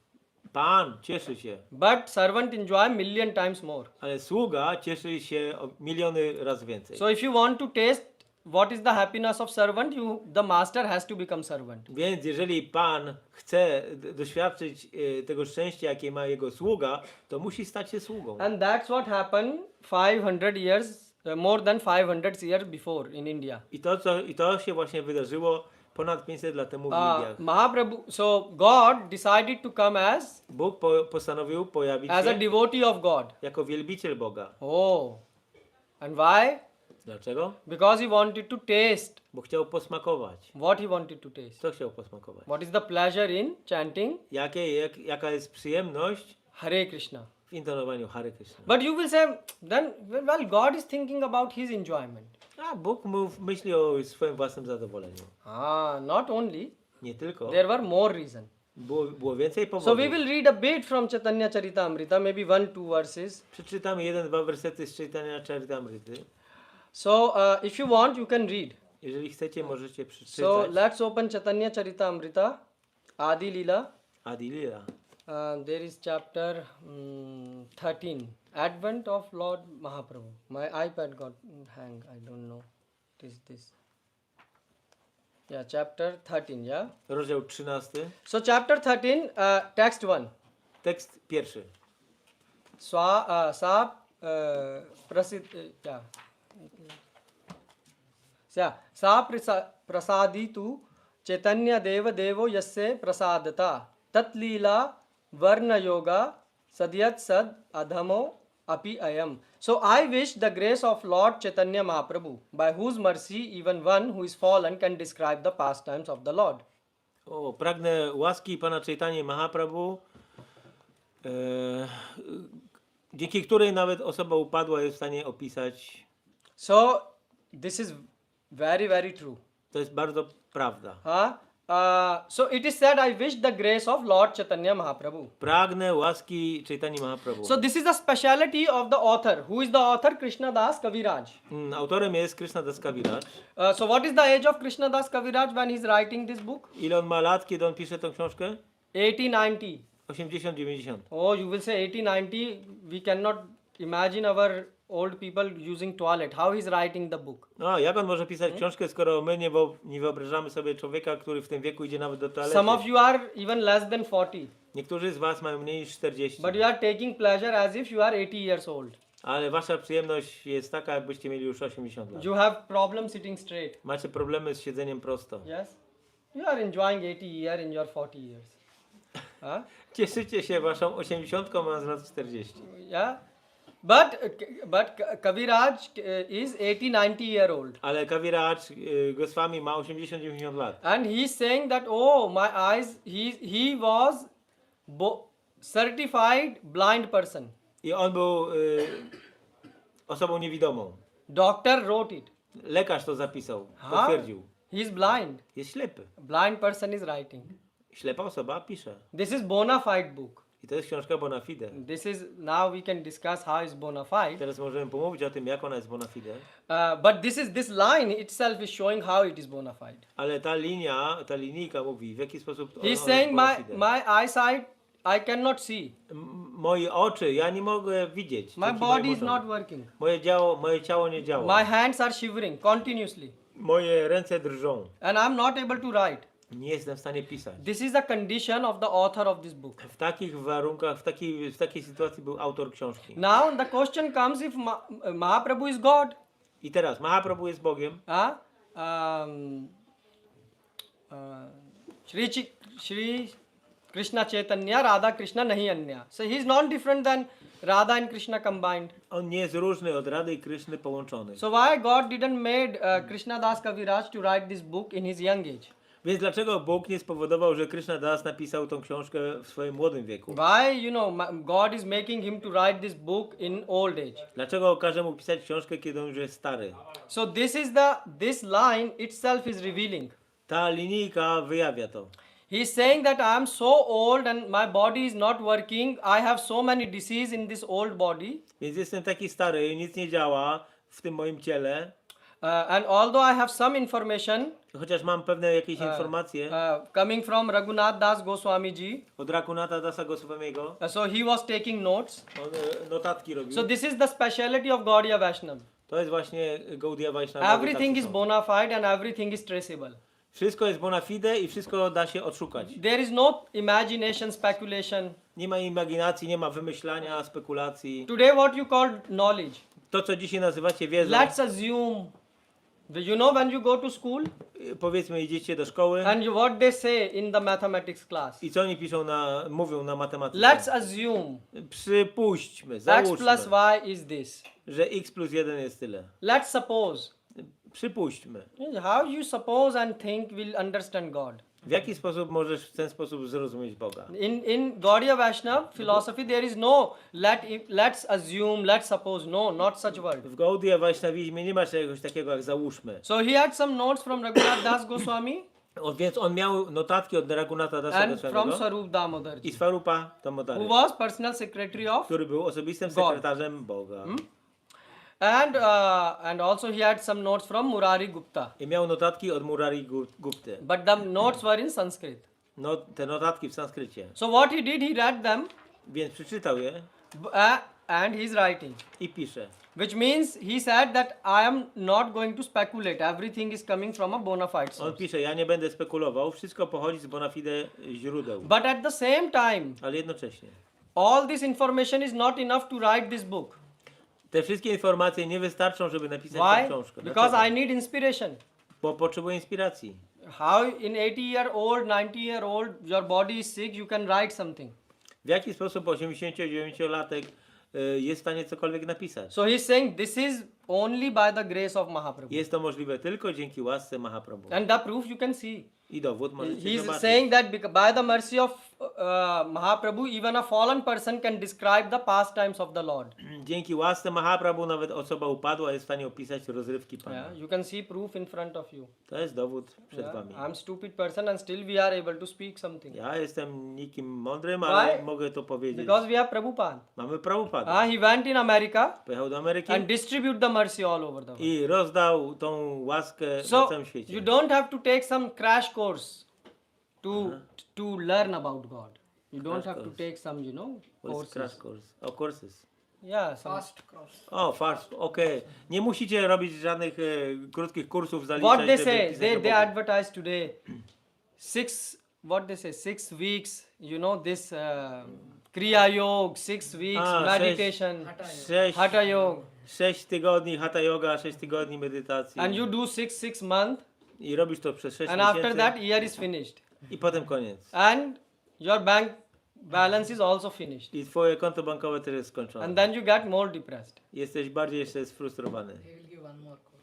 Pan cieszy się, but servant enjoy million times more. ale sługa cieszy się o miliony razy więcej. So if you want to taste what is the happiness of servant? The master has to become servant. Więc jeżeli Pan chce doświadczyć tego szczęścia, jakie ma jego sługa, to musi stać się sługą. And that's what happened 500 years, more than 500 years before in India. I to się właśnie wydarzyło ponad 500 lat temu w Indiach. Mahaprabhu, so God decided to come as Bóg postanowił pojawić a się devotee of God. jako wielbiciel Boga. Oh, and why? Dlaczego? Because he wanted to taste. Bo chciał posmakować. What he wanted to taste? Co chciał posmakować? What is the pleasure in chanting Jaka jest przyjemność Hare Krishna? w intonowaniu Hare Krishna? But you will say, then, well, God is thinking about his enjoyment. A Bóg myśli o swoim własnym zadowoleniu. Not only. Nie tylko. There were more reasons. Było więcej powodów. So we will read a bit from Chaitanya Charitamrita, maybe 1-2 verses. Przeczytamy 1-2 wersety z Chaitanya Charitamrity. So if you want, you can read. Jeżeli chcecie, możecie So przeczytać. let's open Chaitanya Charitamrita, Adi Lila. Adi Lila. There is chapter 13, Advent of Lord Mahaprabhu. My iPad got hang. I don't know. It is this. Yeah, chapter 13. Yeah. Rozdział 13. So chapter 13, text 1. Tekst pierwszy. Sa prasaditu Chaitanya Deva Devo Yasse Prasadata Tatlila Varna Yoga Sadyat Sad Adhamo Api Ayam. So I wish the grace of Lord Chaitanya Mahaprabhu, by whose mercy even one who is fallen can describe the pastimes of the Lord. Pragnę łaski Pana Chaitanya Mahaprabhu, dzięki której nawet osoba upadła jest w stanie opisać. So this is very, very true. To jest bardzo prawda. So it is said, I wish the grace of Lord Chaitanya Mahaprabhu. Pragnę łaski Chaitanya Mahaprabhu. So this is a speciality of the author. Who is the author? Krishna Das Kaviraj. Autorem jest Krishna Das Kaviraj. So what is the age of Krishna Das Kaviraj when he is writing this book? Ile on ma lat, kiedy on pisze tę książkę? 80-90. 80-90. Oh, you will say 80-90. We cannot imagine our old people using toilet. How he is writing the book? No, jak on może pisać książkę, skoro my nie wyobrażamy sobie człowieka, który w tym wieku idzie nawet do toalety? Some of you are even less than 40. Niektórzy z was mają mniej niż 40. But you are taking pleasure as if you are 80 years old. Ale wasza przyjemność jest taka, jakbyście mieli już 80 lat. You have problem sitting straight. Macie problemy z siedzeniem prosto. Yes? You are enjoying 80 years in your 40 years. Huh? Cieszycie się waszą 80, mając lat 40. Yeah? But Kaviraj is 80-90 year old. Ale Kaviraj Goswami ma 80-90 lat. And he is saying that, oh, my eyes, he was certified blind person. I on był osobą niewidomą. Doctor wrote it. Lekarz to zapisał, potwierdził. He is blind. Jest ślepy. Blind person is writing. Ślepa osoba pisze. This is bona fide book. I to jest książka bona fide. This is, now we can discuss how is bona fide. Teraz możemy pomówić o tym, jak ona jest bona fide. But this line itself is showing how it is bona fide. Ale ta linijka mówi, w jaki sposób ona He is jest saying bona fide. my eyesight, I cannot see. Moje oczy, ja nie mogę widzieć. My dzięki body moim is oczom. not working. Moje ciało nie działa. My hands are shivering continuously. Moje ręce drżą. And I'm not able to write. Nie jestem w stanie pisać. This is the condition of the author of this book. W takich warunkach, w takiej sytuacji był autor książki. Now the question comes, if Mahaprabhu is God. I teraz, Mahaprabhu jest Bogiem. Shri Krishna Chaitanya, Radha Krishna nahi anya. So he is not different than Radha and Krishna combined. On nie jest różny od Rady i Kryszny połączonych. So why God didn't made Krishna Das Kaviraj to write this book in his young age? Więc dlaczego Bóg nie spowodował, że Krishna Das napisał tą książkę w swoim młodym wieku? Why, God is making him to write this book in old age? Dlaczego każe mu pisać książkę, kiedy on już jest stary? So this line itself is revealing. Ta linijka wyjawia to. He is saying that I am so old and my body is not working. I have so many diseases in this old body. Więc jestem taki stary i nic nie działa w tym moim ciele. And although I have some information, Chociaż mam pewne jakieś informacje coming from Raghunath Das Goswamiji, od Raghunatha Dasa Goswamiego, so he was taking notes. on notatki robił. So this is the speciality of Gaudiya Vaishnava. To jest właśnie Gaudiya Vaishnava. Everything is bona fide and everything is traceable. Wszystko jest bona fide i wszystko da się odszukać. There is no imagination, speculation. Nie ma imaginacji, nie ma wymyślania, spekulacji. Today what you call knowledge. To, co dzisiaj nazywacie wiedzą, Let's assume. You know when you go to school powiedzmy idziecie do szkoły and what they say in the mathematics class. i co oni mówią na matematyce. Let's assume Przypuśćmy, x załóżmy, plus y is this. że x plus 1 jest tyle. Let's suppose. Przypuśćmy. How you suppose and think will understand God. W jaki sposób możesz w ten sposób zrozumieć Boga? In Gaudiya Vaishnava philosophy there is no let's assume, let's suppose. No, not such word. W Gaudiya Vaishnavizmie nie ma czegoś takiego jak załóżmy. So he had some notes from Raghunath Das Goswami Więc on miał notatki od Raghunatha Dasa and from Goswamiego Swarup Damodarji, i Swarupa who Damodary, was personal secretary of, który był osobistym God. sekretarzem Boga. and also he had some notes from Murari Gupta. I miał notatki od Murari Gupty. But the notes were in Sanskrit. No, te notatki w sanskrycie. So what he did, he read them Więc przeczytał je and he's writing. i pisze. Which means he said that I am not going to speculate. Everything is coming from a bona fide On source. pisze, ja nie będę spekulował, wszystko pochodzi z bona fide źródeł. But at the same time, Ale jednocześnie. all this information is not enough to write this book. Te wszystkie informacje nie wystarczą, żeby napisać tę Why? książkę. Because Dlaczego? I need inspiration. Bo potrzebuję inspiracji. How in 80-year-old, 90-year-old, your body is sick, you can write something. W jaki sposób 89-latek jest w stanie cokolwiek napisać? So he's saying this is only by the grace of Mahaprabhu. Jest to możliwe tylko dzięki łasce Mahaprabhu. And the proof you can see. I dowód możecie He's zobaczyć. saying that by the mercy of Mahaprabhu, even a fallen person can describe the pastimes of the Lord. Dzięki łasce Mahaprabhu nawet osoba upadła jest w stanie opisać rozrywki Pana. Yeah, you can see proof in front of you. To jest dowód przed Yeah, wami. I'm stupid person and still we are able to speak something. Ja jestem nikim mądrym, ale Why? mogę to powiedzieć. Because we have Prabhupada. Mamy Prabhupada. He went in America Pojechał do Ameryki and distribute the mercy all over the world. i rozdał tą łaskę na So całym świecie. you don't have to take some crash course to learn about God. You don't Crash have to course. take some, What's crash courses. course? O, courses. Yeah, some. O, fast, okej. Nie musicie robić żadnych krótkich kursów, zaliczać, What they żeby say, pisać they o Bogu. advertise today 6 weeks, this Kriya Yoga, 6 weeks meditation, 6 Yoga, 6 tygodni Hatha Yoga, 6 tygodni medytacji. and you do 6 months, I robisz to przez 6 and miesięcy. after that year is finished, I potem koniec. and your bank balance is also finished, I twoje konto bankowe też jest skończone. and then you get more depressed, Jesteś bardziej jeszcze sfrustrowany.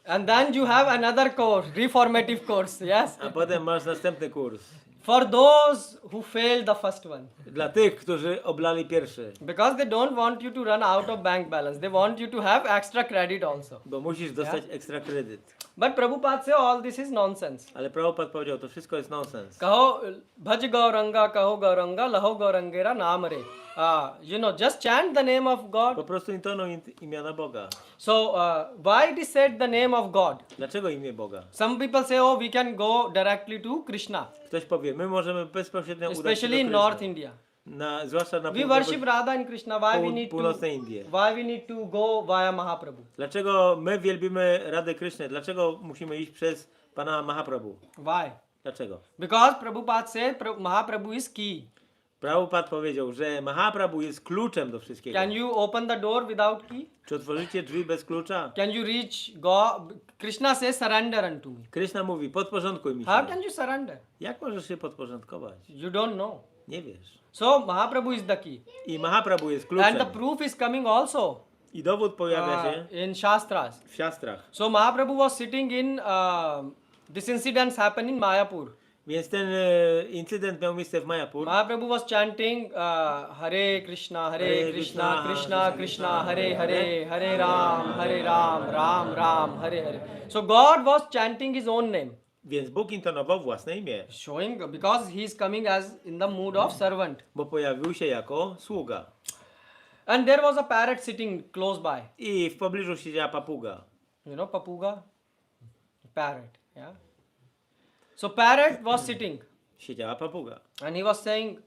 and then you have another course, reformative course, yes, A potem masz następny kurs. for those who failed the first one. Dla tych, którzy oblali pierwszy. Because they don't want you to run out of bank balance. They want you to have extra credit also. Bo musisz dostać ekstra kredyt. But Prabhupada say all this is nonsense. Ale Prabhupada powiedział, to wszystko jest nonsens. Kaho bhaj Gauranga, kaho Gauranga, laho Gaurangera namare. Just chant the name of Po God. prostu intonuj imiona Boga. So why it is said the name of God? Dlaczego imię Boga? Some people say, oh, we can go directly to Krishna, Ktoś powie, my możemy bezpośrednio udać się do especially in Kryszny. North India. Zwłaszcza na We worship Radha and Krishna. północnej Indii. Why we need to go via Mahaprabhu? Dlaczego my wielbimy Radę Kryszny? Dlaczego musimy iść przez Pana Mahaprabhu? Why? Dlaczego? Because Prabhupada said Mahaprabhu is key. Prabhupada powiedział, że Mahaprabhu jest kluczem do wszystkiego. Can you open the door without key? Czy otworzycie drzwi bez klucza? Can you reach God? Krishna says surrender unto me. Kryszna mówi, podporządkuj mi się. How can you surrender? Jak możesz się podporządkować? You don't know. Nie wiesz. So Mahaprabhu is the key. I Mahaprabhu jest And kluczem. the proof is coming also I dowód pojawia się in Shastras. w siastrach. So Mahaprabhu was sitting in, this incident happened in Mayapur. Więc ten incydent miał miejsce w Mayapur. Mahaprabhu was chanting Hare Krishna, Hare Krishna, Krishna Krishna, Hare Hare, Hare Ram, Ram Ram, Hare Hare. So God was chanting his own name, Więc Bóg intonował własne imię, showing because he is coming as in the mood of servant. bo pojawił się jako sługa. And there was a parrot sitting close by. I w pobliżu siedziała papuga. You know papuga? Parrot, yeah. So parrot was sitting Siedziała papuga. and he was saying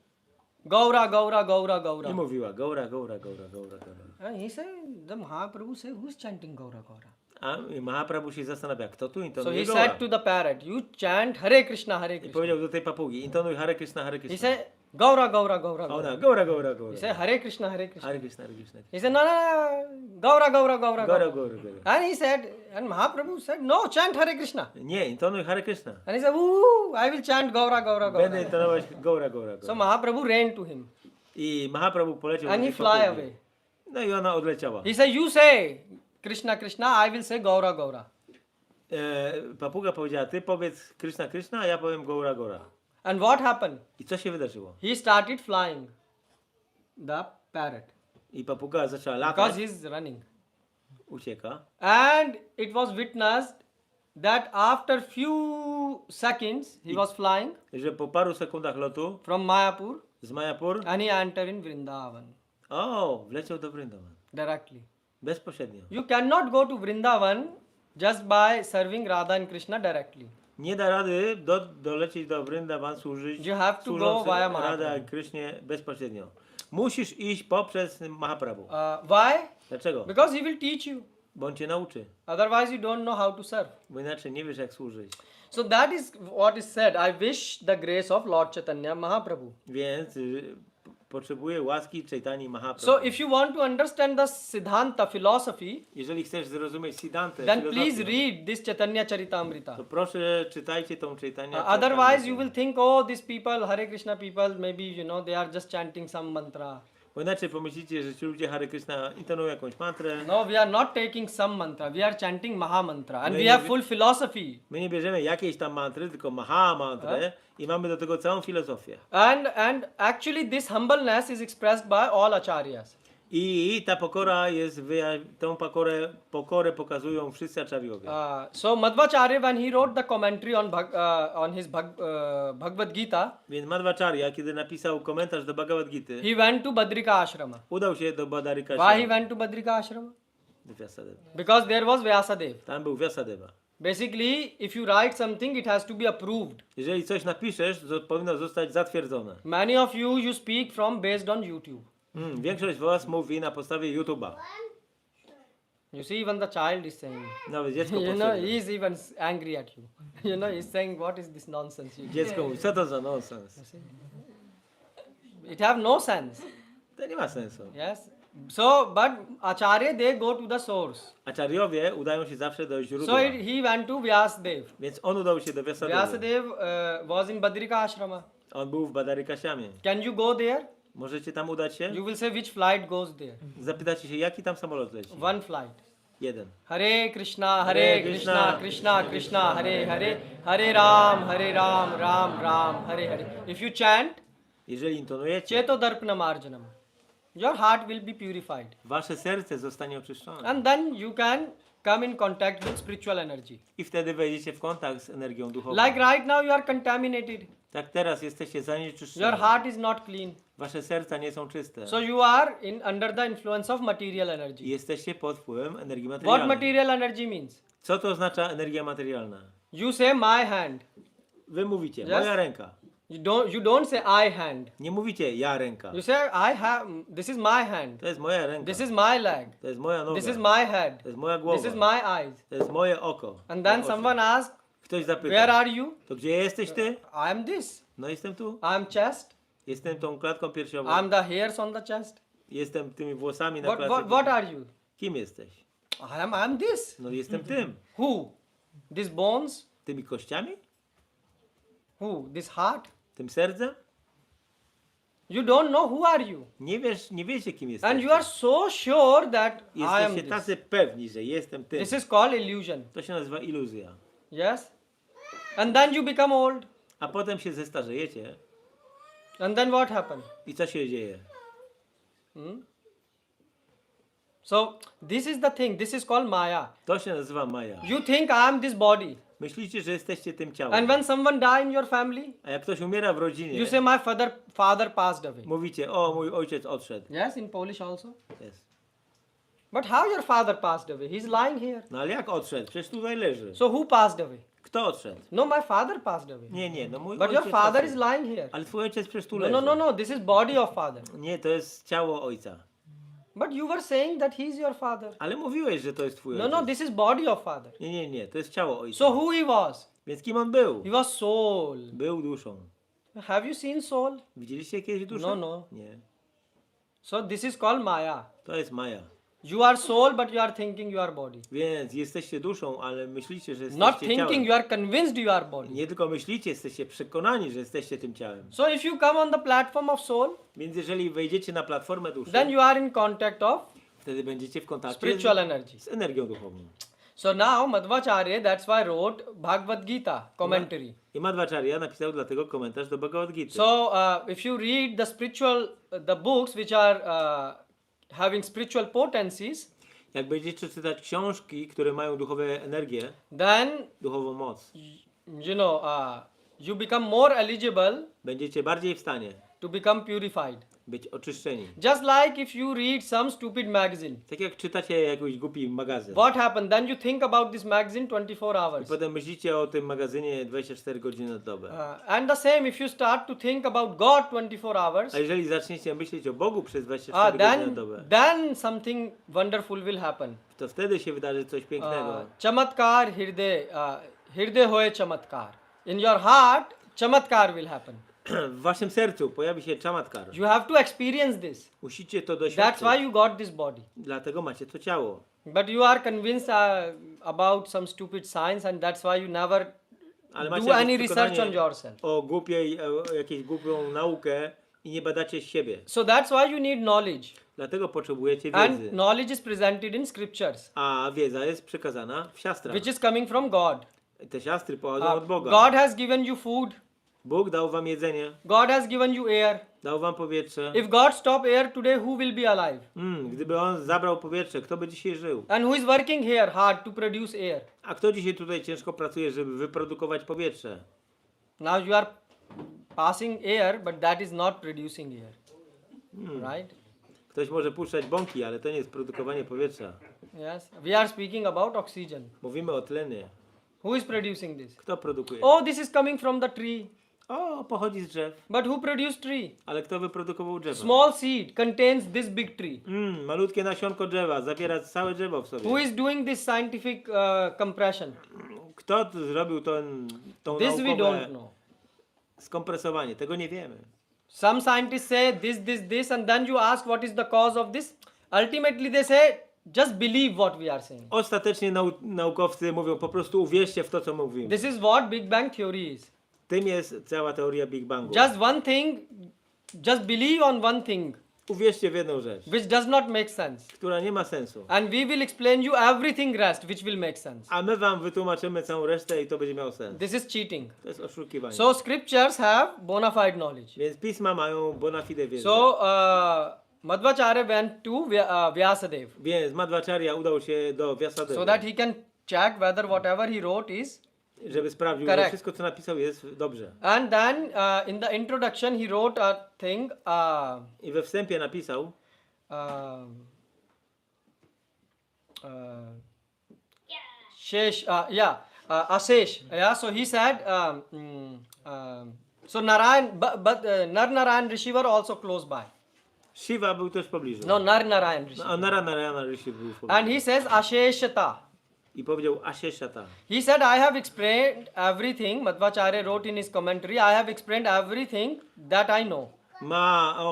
Gaura, Gaura, Gaura, I Gaura. mówiła, Gaura, Gaura, Gaura, Gaura, Gaura. And he said, the Mahaprabhu said, who's chanting Gaura, Gaura? A Mahaprabhu się zastanawia, kto tu So intonuje he Gaura. said to the parrot, you chant Hare Krishna, Hare I Krishna. powiedział do tej papugi, intonuj Hare Krishna, Hare He Krishna. said, Gaura, Gaura, Gaura, A Gaura. ona, Gaura, Gaura, He Gaura. said, Hare Krishna, Hare Krishna. Hare Krishna, Hare Krishna. He said, no, no, no, Gaura, Gaura, Gaura, Gaura, Gaura. Gaura, Gaura. And he said, and Mahaprabhu said, no, chant Hare Krishna. Nie, intonuj Hare Krishna. And he said, ooh, I will chant Gaura, Gaura, Będę Gaura. intonować Gaura, Gaura, So Gaura. Mahaprabhu ran to him I Mahaprabhu poleciał and do he tej fly papugi. away. No i ona odleciała. He said, you say Krishna, Krishna, I will say Gaura, Gaura. Papuga powiedziała, ty powiedz Krishna, Krishna, a ja powiem Gaura, Gaura. And what happened? I co się wydarzyło? He started flying, the parrot, I papuga zaczęła because latać, he's running. ucieka. And it was witnessed that after few seconds he was flying Że po paru sekundach lotu from Mayapur z Mayapur, and he entered in Vrindavan wleciał do Vrindavan. directly. Bezpośrednio. You cannot go to Vrindavan just by serving Radha and Krishna directly. Nie da rady dolecieć do Vrindavan służyć You have to służąc go via Radha Mahaprabhu. i Krysznie bezpośrednio. Musisz iść poprzez Mahaprabhu. Why? Dlaczego? Because he will teach you. Bo on cię nauczy. Otherwise, you don't know how to serve. Bo inaczej nie wiesz jak służyć. So that is what is said. I wish the grace of Lord Chaitanya Mahaprabhu. Więc potrzebuję łaski Chaitanya Mahaprabhu. So if you want to understand the Siddhanta philosophy, Jeżeli chcesz zrozumieć Siddhantę, then please filozofię, read this Chaitanya Charitamrita. to proszę czytajcie tą Chaitanya. Otherwise, you will think, oh, these people, Hare Krishna people, maybe, they are just chanting some mantra. Bo inaczej pomyślicie, że ci ludzie Hare Krishna intonują jakąś mantrę. No, we are not taking some mantra. We are chanting Maha mantra. And No we i have wy- full philosophy. My nie bierzemy jakiejś tam mantry, tylko Maha mantrę i mamy do tego całą filozofię. And actually, this humbleness is expressed by all acharyas. I ta pokora jest, tą pokorę pokazują wszyscy aczariowie. So Madhvacharya, when he wrote the commentary on his Bhagavad Gita, Więc Madhvacharya, kiedy napisał komentarz do Bhagavad Gita, he went to Badrika Ashrama. udał się do Badarika Why he went to Badrika Ashrama? do Vyasadeva. Because there was Vyasadeva. Tam był Vyasadeva. Basically, if you write something, it has to be approved. Jeżeli coś napiszesz, to powinno zostać zatwierdzone. Many of you speak based on YouTube. Większość z was mówi na podstawie YouTube'a. You see, even the child is saying, Nawet dziecko he podsumuje. is even angry at you. He's saying, what is this nonsense? Dziecko mówi, co to za nonsens? It have no sense. To nie ma sensu. Yes. So, but Acharya, they go to the source. Aczariowie udają się zawsze do So źródła. he went to Vyasadeva. Więc on udał się do Vyasadeva. Vyasadeva was in Badrika Ashrama. On był w Badarikasiamie. Can you go there? Możecie tam udać się? You will say which flight goes there. Zapytacie się, jaki tam samolot leci? One flight. Jeden. Hare Krishna, Krishna, Krishna, Hare Hare, Hare Ram, Ram Ram, Hare Hare. If you chant, Jeżeli intonujecie, Cheto Darpanam Arjanam, your heart will be purified. wasze serce zostanie oczyszczone. And then you can come in contact with spiritual energy. I wtedy wejdziecie w kontakt z energią duchową. Like right now you are contaminated. Tak teraz jesteście Your zanieczyszczeni. heart is not clean. Wasze serca nie są czyste. So you are under the influence of material I energy. jesteście pod wpływem energii What materialnej. material energy means? Co to oznacza energia materialna? You say my hand. Wy mówicie, Yes. moja ręka. You don't say I hand. Nie mówicie, ja ręka. You say this is my hand. To jest moja ręka. This is my leg. To jest moja noga. This is my head. To jest moja głowa. This is my eyes. To jest moje oko. And then Oczy. someone asks, Ktoś zapyta, where are you? to gdzie jesteś ty? I am this. No jestem tu. I am chest. Jestem tą klatką piersiową. I am the hairs on the chest. Jestem tymi włosami na What, klatce. what, what are you? Kim jesteś? I am this. No jestem tym. Who? These bones? Tymi kościami? Who? This heart? Tym sercem? You don't know who are you. Nie wiecie kim jesteś. And you are so sure that I am Jesteście this. tacy pewni, że jestem tym. This is called illusion. To się nazywa iluzja. Yes? And then you become old. A potem się zestarzejecie And then what happens? i co się dzieje? So this is the thing. This is called Maya. To się nazywa Maja. You think I am this body. Myślicie, że jesteście tym And ciałem. when someone die in your family, A jak ktoś umiera w rodzinie, you say my father passed away. mówicie, o mój ojciec odszedł. Yes, in Polish also. Jest. But how your father passed away? He's lying here. No ale jak odszedł? Przecież tutaj leży. So who passed away? Kto odszedł? No, my father passed away. Nie, no mój But ojciec your father is odszedł. lying here. Ale twój ojciec przecież tu No, leży. no. This is body of father. Nie, to jest ciało ojca. But you were saying that he is your father. Ale mówiłeś, że to jest twój No, ojciec. no, this is body of father. Nie, to jest ciało ojca. So who he was? Więc kim on był? He was soul. Był duszą. Have you seen soul? Widzieliście kiedyś duszę? No. Nie. So this is called Maya. To jest Maja. You are soul, but you are thinking you are body. Więc jesteście duszą, ale myślicie, że Not jesteście thinking, ciałem. you are convinced you are body. Nie tylko myślicie, jesteście przekonani, że jesteście tym ciałem. So if you come on the platform of soul, Więc jeżeli wejdziecie na platformę duszy, then you are in contact of wtedy będziecie w kontakcie spiritual energy. z energią duchową. So now Madhvacharya, that's why wrote Bhagavad Gita commentary. I Madhvacharya napisał dlatego komentarz do Bhagavad Gita. So if you read the books which are having spiritual potencies, Jak będziecie czytać książki, które mają duchowe energię, then duchową moc, you become more eligible będziecie bardziej w stanie to become purified. być oczyszczeni. Just like if you read some stupid magazine, Tak jak czytacie jakiś głupi magazyn. what happened? Then you think about this magazine 24 I hours. potem myślicie o tym magazynie 24 godziny na dobę. And the same, if you start to think about God 24 hours, A jeżeli zaczniecie myśleć o Bogu przez 24 godziny na dobę, then something wonderful will happen. to wtedy się wydarzy coś pięknego. Chamatkar hirde hoye chamatkar. In your heart, chamatkar will happen. W waszym sercu pojawi się czamatkar. You have to experience this. Musicie to That's doświadczyć. why you got this body. Dlatego macie to ciało. But you are convinced about some stupid science, and that's why you never Ale do macie any jakieś research on przekonanie yourself. o jakąś głupią naukę i nie badacie siebie. So that's why you need knowledge. Dlatego potrzebujecie And wiedzy. knowledge is presented in scriptures, A wiedza jest przekazana w siastrach. which is coming from God. Te siastry pochodzą od Boga. God has given you food. Bóg dał wam jedzenie, God has given you air. dał wam powietrze. If God stop air today, who will be alive? Gdyby on zabrał powietrze, kto by dzisiaj żył? And who is working here hard to produce air? A kto dzisiaj tutaj ciężko pracuje, żeby wyprodukować powietrze? Now you are passing air, but that is not producing air. Right? Ktoś może puszczać bąki, ale to nie jest produkowanie powietrza. Yes. We are speaking about oxygen. Mówimy o tlenie. Who is producing this? Kto produkuje? Oh, this is coming from the tree. O, pochodzi z drzew. But who produced tree? Ale kto wyprodukował drzewo? Small seed contains this big tree. Malutkie nasionko drzewa, zawiera całe drzewo w Who sobie. is doing this scientific compression? Kto zrobił tą This we don't naukowe know. skompresowanie? Tego nie wiemy. Some scientists say this, and then you ask what is the cause of this. Ultimately, they say just believe what we are saying. Ostatecznie naukowcy mówią, po prostu uwierzcie w to, co mówimy. This is what Big Bang Theory is. Tym jest cała teoria Big Bangu. Just one thing, just believe on one thing, Uwierzcie w jedną rzecz, which does not make sense. która nie ma sensu. And we will explain you everything rest, which will make sense. A my wam wytłumaczymy całą resztę i to będzie miało sens. This is cheating. To jest oszukiwanie. So scriptures have bona fide knowledge. Więc pisma mają bona fide wiedzę. So Madhvacharya went to Vyasadeva, Więc Madhvacharya udał się do Vyasadeva, so that he can check whether whatever he wrote is. żeby sprawdził, Correct. że wszystko, co napisał, jest dobrze. And then in the introduction he wrote a thing. I we wstępie napisał, Ashesh. Yeah, so he said, so Narayan, but Nar Narayan Rishi were also close by. Shiva był też w pobliżu. No, Nar Narayan Rishi. A Narayana Rishi był w pobliżu. And he says Asheshata. I powiedział Asheshata. He said, I have explained everything. Madhvacharya wrote in his commentary, I have explained everything that I know.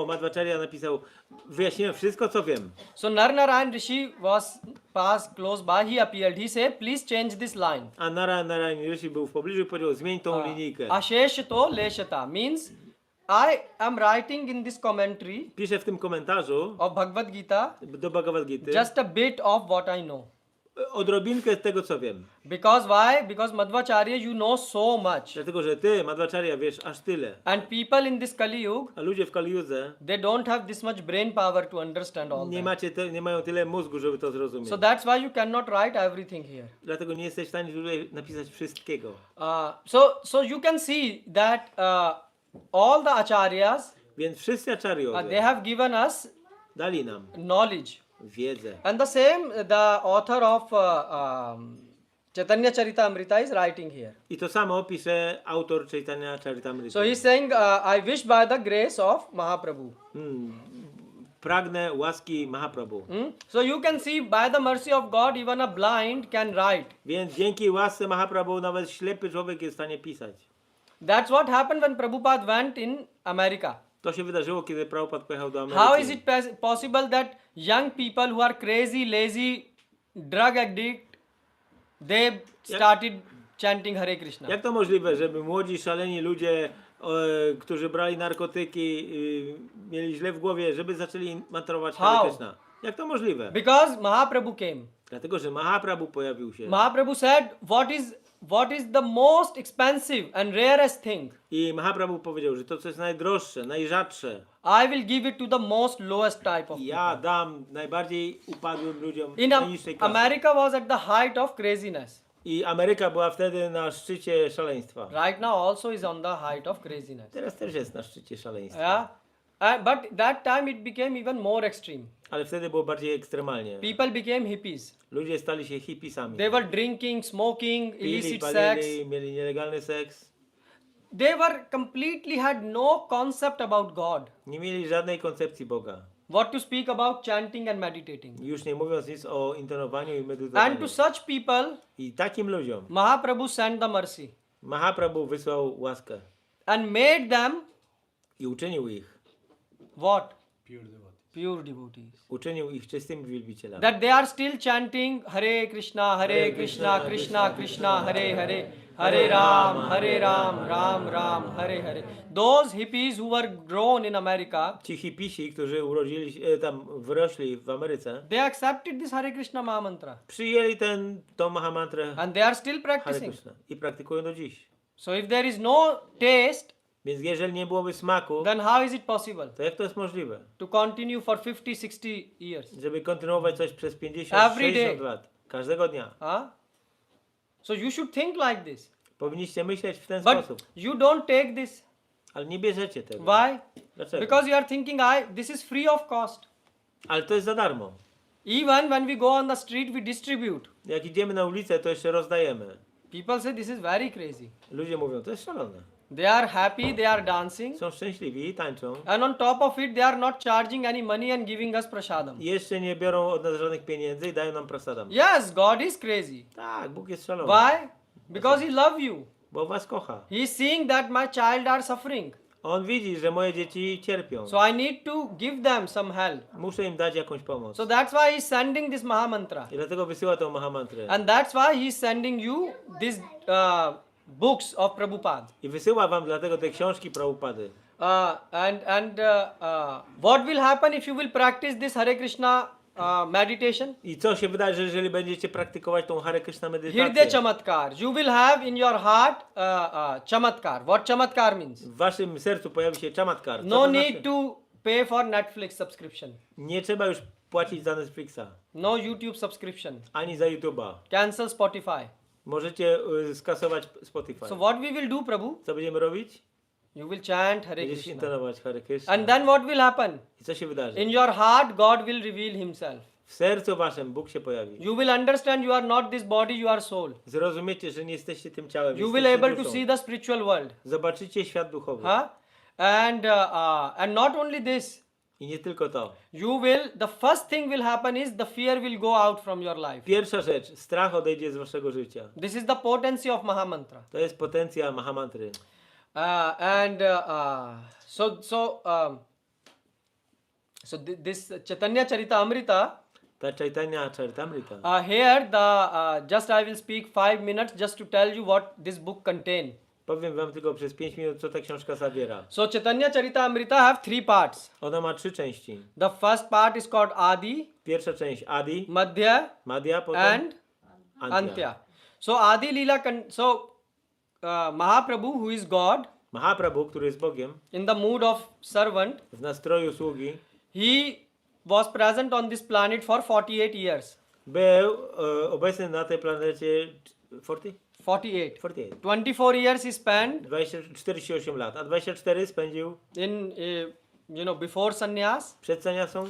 Madhvacharya napisał, wyjaśniłem wszystko, co wiem. So Nar Narayan Rishi was passed close by. He appeared. He said, please change this line. A Narayana Rishi był w pobliżu i powiedział, zmień tą linijkę. Asheshto leshata means I am writing in this commentary Piszę w tym komentarzu of Bhagavad Gita do Bhagavad Gita just a bit of what I know. odrobinkę tego, co wiem. Because why? Because Madhvacharya, you know so much. Dlatego, że ty, Madhvacharya, wiesz aż tyle. And people in this Kali Yuga, A ludzie w Kali Yudze they don't have this much brain power to understand all that. nie mają tyle mózgu, żeby to zrozumieć. So that's why you cannot write everything here. Dlatego nie jesteś w stanie tutaj napisać wszystkiego. So you can see that all the acharyas, Więc wszyscy acharyowie they have given us dali nam knowledge. wiedzę. And the same, the author of Chaitanya Charitamrita is writing here. I to samo pisze autor Chaitanya Charitamrita. So he's saying, I wish by the grace of Mahaprabhu. pragnę łaski Mahaprabhu. So you can see by the mercy of God, even a blind can write. Więc dzięki łasce Mahaprabhu nawet ślepy człowiek jest w stanie pisać. That's what happened when Prabhupada went in America. To się wydarzyło, kiedy Prabhupada pojechał do Ameryki. How is it possible that young people who are crazy, lazy, drug addict, they started chanting Hare Krishna? Jak to możliwe, żeby młodzi, szaleni ludzie, którzy brali narkotyki, mieli źle w głowie, żeby zaczęli mantrować How? Hare Krishna? Jak to możliwe? Because Mahaprabhu came. Dlatego, że Mahaprabhu pojawił się. Mahaprabhu said, what is the most expensive and rarest thing? I Mahaprabhu powiedział, że to, co jest najdroższe, najrzadsze, I will give it to the most lowest type of ja people. dam najbardziej upadłym ludziom In najniższej klasy. America was at the height of craziness. I Ameryka była wtedy na szczycie szaleństwa. Right now also is on the height of craziness. Teraz też jest na szczycie szaleństwa. Yeah. But that time it became even more extreme. Ale wtedy było bardziej ekstremalnie. People became hippies. Ludzie stali się hippisami. They were drinking, smoking, Pili, illicit sex. palili, mieli nielegalny seks. They were completely had no concept about God. Nie mieli żadnej koncepcji Boga. What to speak about chanting and meditating. Już nie mówiąc nic o intonowaniu i And medytowaniu. to such people, I takim ludziom Mahaprabhu sent the mercy Mahaprabhu wysłał łaskę and made them i uczynił ich. what? Pure devotees. Uczynił ich czystymi wielbicielami. That they are still chanting Hare Krishna, Hare Krishna, Krishna Krishna, Hare Hare, Hare Ram, Ram Ram, Hare Hare. Those hippies who were grown in America, Ci hipisi, którzy urodzili się, wyrośli w Ameryce, they accepted this Hare Krishna Mahamantra przyjęli tą Mahamantrę and they are still Hare practicing. Krishna i praktykują do dziś. So if there is no taste, Więc jeżeli nie byłoby smaku, then how is it possible to jak to jest możliwe? to continue for 50, 60 years? Żeby kontynuować coś przez 50, Every 60 day. lat. Każdego dnia. Huh? So you should think like this. Powinniście myśleć w ten But sposób. you don't take this. Ale nie bierzecie tego. Why? Dlaczego? Because you are thinking, this is free of cost. Ale to jest za darmo. Even when we go on the street, we distribute. Jak idziemy na ulicę, to jeszcze rozdajemy. People say this is very crazy. Ludzie mówią, to jest szalone. They are happy, they are dancing, Są szczęśliwi i tańczą. and on top of it, they are not charging any money and giving us prasadam. I jeszcze nie biorą od nas żadnych pieniędzy i dają nam prasadam. Yes, God is crazy. Tak, Bóg jest szalony. Why? Because He loves you. Bo was kocha. He is seeing that my child are suffering. On widzi, że moje dzieci cierpią. So I need to give them some help. Muszę im dać jakąś pomoc. So that's why He's sending this Mahamantra. I dlatego wysyła tą Mahamantrę. And that's why He's sending you these books of Prabhupada. I wysyła wam dlatego te książki Prabhupady. What will happen if you will practice this Hare Krishna meditation? I co się wydarzy, jeżeli będziecie praktykować tą Hare Krishna Hirde medytację? chamatkar. You will have in your heart chamatkar. What chamatkar means? W waszym sercu pojawi się chamatkar. Co No to need znaczy? to pay for Netflix subscription. Nie trzeba już płacić za Netflixa, No YouTube subscription. ani za YouTube'a. Cancel Spotify. Możecie skasować Spotify. So what we will do, Prabhu? Co będziemy robić? You will chant Hare Będziesz Krishna. intonować Hare Krishna. And then what will happen? I co się wydarzy? In your heart, God will reveal Himself. W sercu waszym Bóg się pojawi. You will understand you are not this body, you are soul. Zrozumiecie, że nie jesteście tym ciałem. You will jesteście able to duszą. see the spiritual world. Zobaczycie świat duchowy. Huh? And not only this, I nie tylko to. the first thing will happen is the fear will go out from your life. Pierwsza rzecz, strach odejdzie z waszego życia. This is the potency of Mahamantra. To jest potencja Mahamantry. This Chaitanya Charita Amrita, Ta Chaitanya Charitamrita. here just I will speak 5 minutes just to tell you what this book contain. Powiem wam tylko przez 5 minut, co ta książka zawiera. So Chaitanya Charita Amrita have 3 parts. Ona ma 3 części. The first part is called Adi, Pierwsza część Adi, Madhya, Madhya, potem and Antya. Antya. So Adi Leela, Mahaprabhu, who is God, Mahaprabhu, który jest Bogiem, in the mood of servant, w nastroju sługi, he was present on this planet for 48 years. był obecny na tej planecie 48. 48. 24 years he spent 48 lat, a 24 spędził in, before sannyas przed saniasą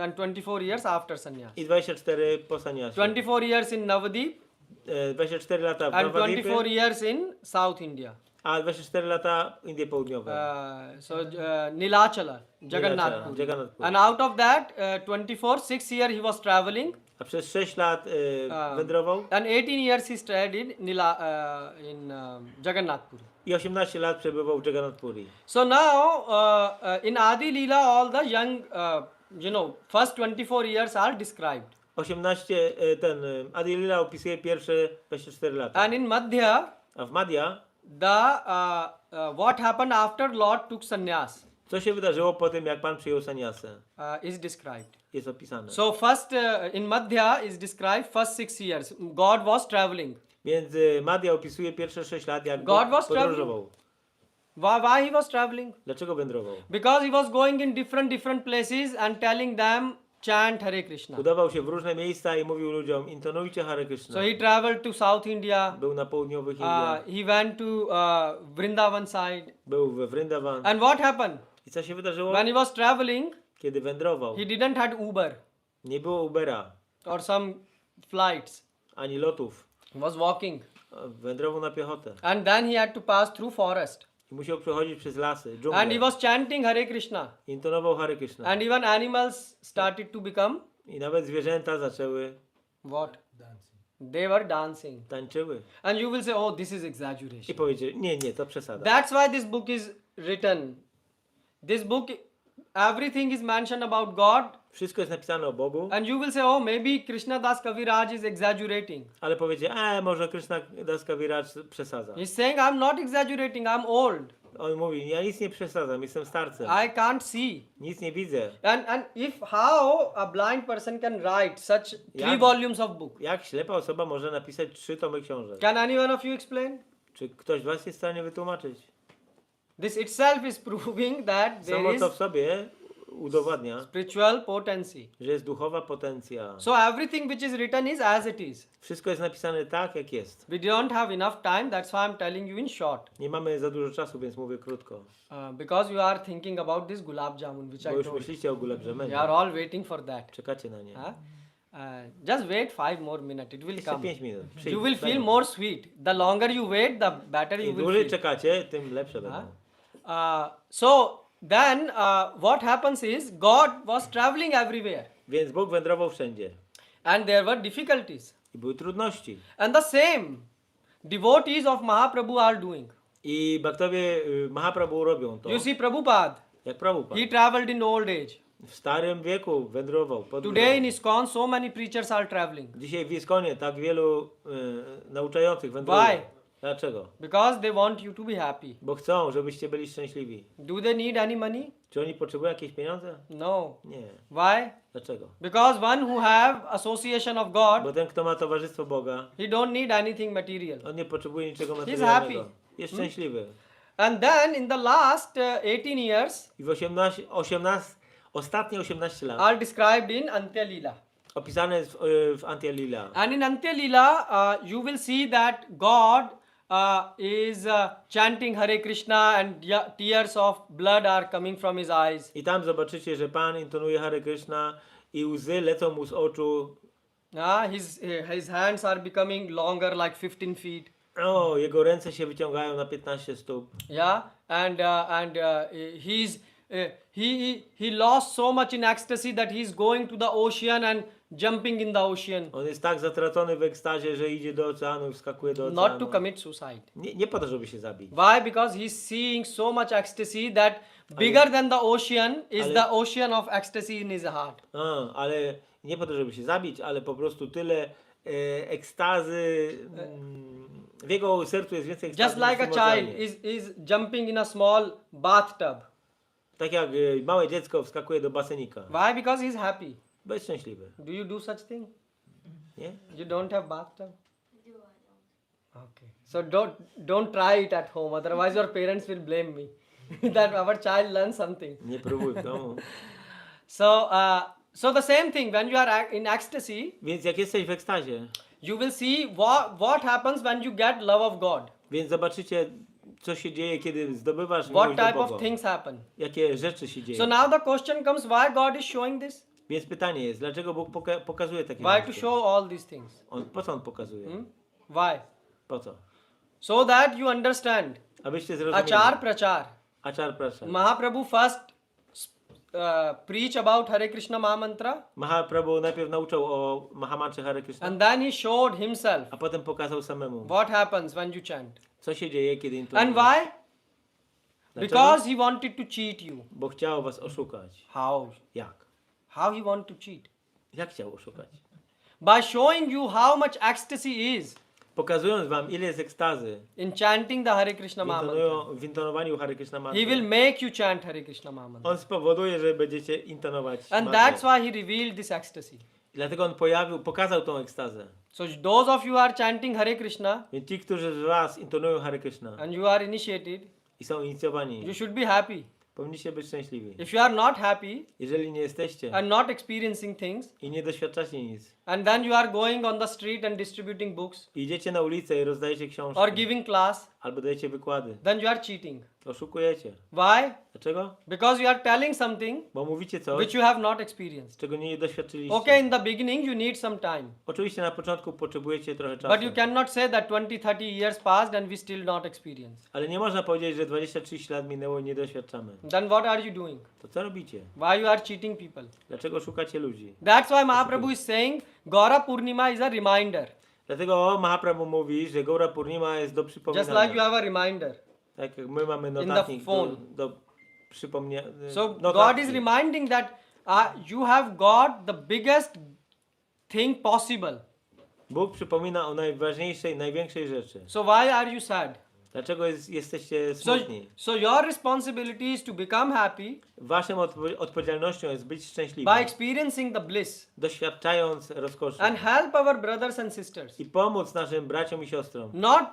and 24 years after sannyas. i 24 po saniasie. 24 years in Navadip 24 lata w and Navadvipie, 24 years in South India. a 24 lata w Indie Południowej. Nilachala, Jagannath Puri. Jagannath Puri. And out of that, 24, 6 year he was traveling. A przez 6 lat wędrował And 18 years he stayed in Jagannath Puri. i 18 lat przebywał w Jagannath Puri. So now, in Adi Leela, all the young, first 24 years are described. 18, Adi Lila opisuje pierwsze 24 lata. And in Madhya, A w Madhya, what happened after Lord took sannyas co się wydarzyło po tym, jak Pan przyjął sannyasę, is described. jest opisane. So first, in Madhya is described first 6 years. God was traveling. Więc Madhya opisuje pierwsze 6 lat, jak God was podróżował. Why he was traveling? Dlaczego wędrował? Because he was going in different places and telling them chant Hare Krishna. Udawał się w różne miejsca i mówił ludziom, intonujcie Hare Krishna. So he traveled to South India. Był na południowych Indiach, He went to Vrindavan side. był we Vrindavan. And what happened? I co się wydarzyło? When he was traveling, Kiedy wędrował, he didn't had Uber nie było Ubera, or some flights. ani lotów. He was walking. Wędrował na piechotę. And then he had to pass through forest. I musiał przechodzić przez lasy, And he dżunglę. was chanting Hare Krishna. Intonował Hare Krishna. And even animals started to become I nawet zwierzęta zaczęły what? They were dancing. tańczyły. And you will say, oh, this is I exaggeration. powiedzieli, nie, to przesada. That's why this book is written. This book, everything is mentioned about God. Wszystko jest napisane o Bogu, And you will say, oh, maybe Krishna Das Kaviraj is exaggerating. ale powiedzieli, może Krishna Das Kaviraj przesadza. He's saying, I'm not exaggerating, I'm old. On mówi, ja nic nie przesadzam, jestem starcem. I can't see. Nic nie widzę. And how a blind person can write such 3 Yeah. volumes of book? Jak ślepa osoba może napisać 3 tomy książek? Can any one of you explain? Czy ktoś z was jest w stanie wytłumaczyć? This itself is proving that there Samo is to w sobie udowadnia, spiritual potency. że jest duchowa potencja. So everything which is written is as it is. Wszystko jest napisane tak, jak jest. We don't have enough time, that's why I'm telling you in short. Nie mamy za dużo czasu, więc mówię krótko. Because you are thinking about this gulab jamun which Bo I już told. myślicie o gulab You jamenie. are all waiting for that. Czekacie na nie. Just wait 5 more minutes, it will Jeszcze come. 5 minut. You will feel more sweet. The longer you wait, the better you Im will dłużej feel. czekacie, tym lepsze będą. So then what happens is God was traveling everywhere Więc Bóg wędrował wszędzie. and there were difficulties. I były trudności. And the same devotees of Mahaprabhu are doing. I baktowie Mahaprabhu robią to. You see Prabhupada, Jak Prabhupada. he traveled in old age. W starym wieku wędrował. Today in ISKCON so many preachers are traveling. Dzisiaj w Iskonie tak wielu nauczających wędruje. Why? Dlaczego? Because they want you to be happy. Bo chcą, żebyście byli szczęśliwi. Do they need any money? Czy oni potrzebują jakieś pieniądze? No. Nie. Why? Dlaczego? Because one who have association of God, Bo ten, kto ma towarzystwo Boga, he don't need anything material. on nie potrzebuje niczego happy. materialnego. Jest szczęśliwy. And then in the last 18 years I w ostatnie 18 lat are described in Antya Leela. opisane jest w Antya Lila. And in Antya Leela, you will see that God is chanting Hare Krishna and tears of blood are coming from his eyes. I tam zobaczycie, że Pan intonuje Hare Krishna i łzy lecą mu z oczu. His hands are becoming longer, like 15 feet. O, jego ręce się wyciągają na 15 stóp. Yeah, he lost so much in ecstasy that he's going to the ocean and jumping in the ocean. On jest tak zatracony w ekstazie, że idzie do oceanu i wskakuje do Not to oceanu. commit suicide. Nie po to, żeby się zabić. Why? Because he's seeing so much ecstasy that bigger than the ocean is the ocean of ecstasy in his heart. Ale nie po to, żeby się zabić, ale po prostu tyle ekstazy. W jego sercu jest więcej ekstazy. Just like a child is jumping in a small bathtub. Tak jak małe dziecko wskakuje do basenika. Why? Because he's happy. Bo jest szczęśliwy. Do you do such thing? Nie? You don't have bathtub? Okay. So don't try it at home, otherwise your parents will blame me that our child learns something. Nie próbuj w domu. So the same thing when you are in ecstasy, Więc jak jesteś w ekstazie, you will see what happens when you get love of God. więc zobaczycie, co się dzieje, kiedy zdobywasz What miłość do type Boga. of things happen. Jakie rzeczy się So dzieją. now the question comes, why God is showing this? Więc pytanie jest, dlaczego Bóg pokazuje takie Why to rzeczy? show all these things? Po co On pokazuje? Why? Po co? So that you understand. Abyście zrozumieli. Achar prachar. Achar prachar. Mahaprabhu first preach about Hare Krishna Mahamantra, Mahaprabhu najpierw nauczał o Mahamantrze Hare Krishna, and then he showed himself a potem pokazał samemu. what happens when you chant. Co się dzieje, kiedy intonujesz. And why? Dlaczego? Because he wanted to cheat you. Bo chciał was oszukać. How? Jak? How he want to cheat? Jak chciał oszukać? By showing you how much ecstasy is Pokazując wam, ile jest ekstazy in chanting the Hare Krishna Mahamantra. w intonowaniu Hare Krishna He mantry. will make you chant Hare Krishna Mahamantra. On spowoduje, że będziecie intonować And mantrę. that's why he revealed this ecstasy. I dlatego on pokazał tą ekstazę. So those of you who are chanting Hare Krishna Więc ci, którzy z was intonują Hare Krishna and you are initiated, i są inicjowani, you should be happy. powinniście być szczęśliwi. If you are not happy Jeżeli nie jesteście and not experiencing things, i nie doświadczacie nic, and then you are going on the street and distributing books i idziecie na ulicę i rozdajecie książki, or giving class, albo dajecie wykłady, then you are cheating. oszukujecie. Why? Dlaczego? Because you are telling something Bo mówicie coś, which you have not experienced. czego nie doświadczyliście. Okay, in the beginning you need some time. Oczywiście na początku potrzebujecie trochę czasu. But you cannot say that 20-30 years passed and we still not experience. Ale nie można powiedzieć, że 20-30 lat minęło i nie doświadczamy. Then what are you doing? To co robicie? Why you are cheating people? Dlaczego szukacie ludzi? That's why Mahaprabhu is saying Gaura Purnima is a reminder. Dlatego Mahaprabhu mówi, że Gaura Purnima jest do Just przypominania. like you have a reminder. Tak jak my mamy the notatnik phone. do przypomnienia. So God is reminding that you have got the biggest thing possible. Bóg przypomina o najważniejszej, największej rzeczy. So why are you sad? Dlaczego jesteście So, smutni? so your responsibility is to become happy Waszą odpowiedzialnością jest być by szczęśliwym, experiencing the bliss doświadczając rozkoszy and help our brothers and sisters. i pomóc naszym braciom i siostrom. Not,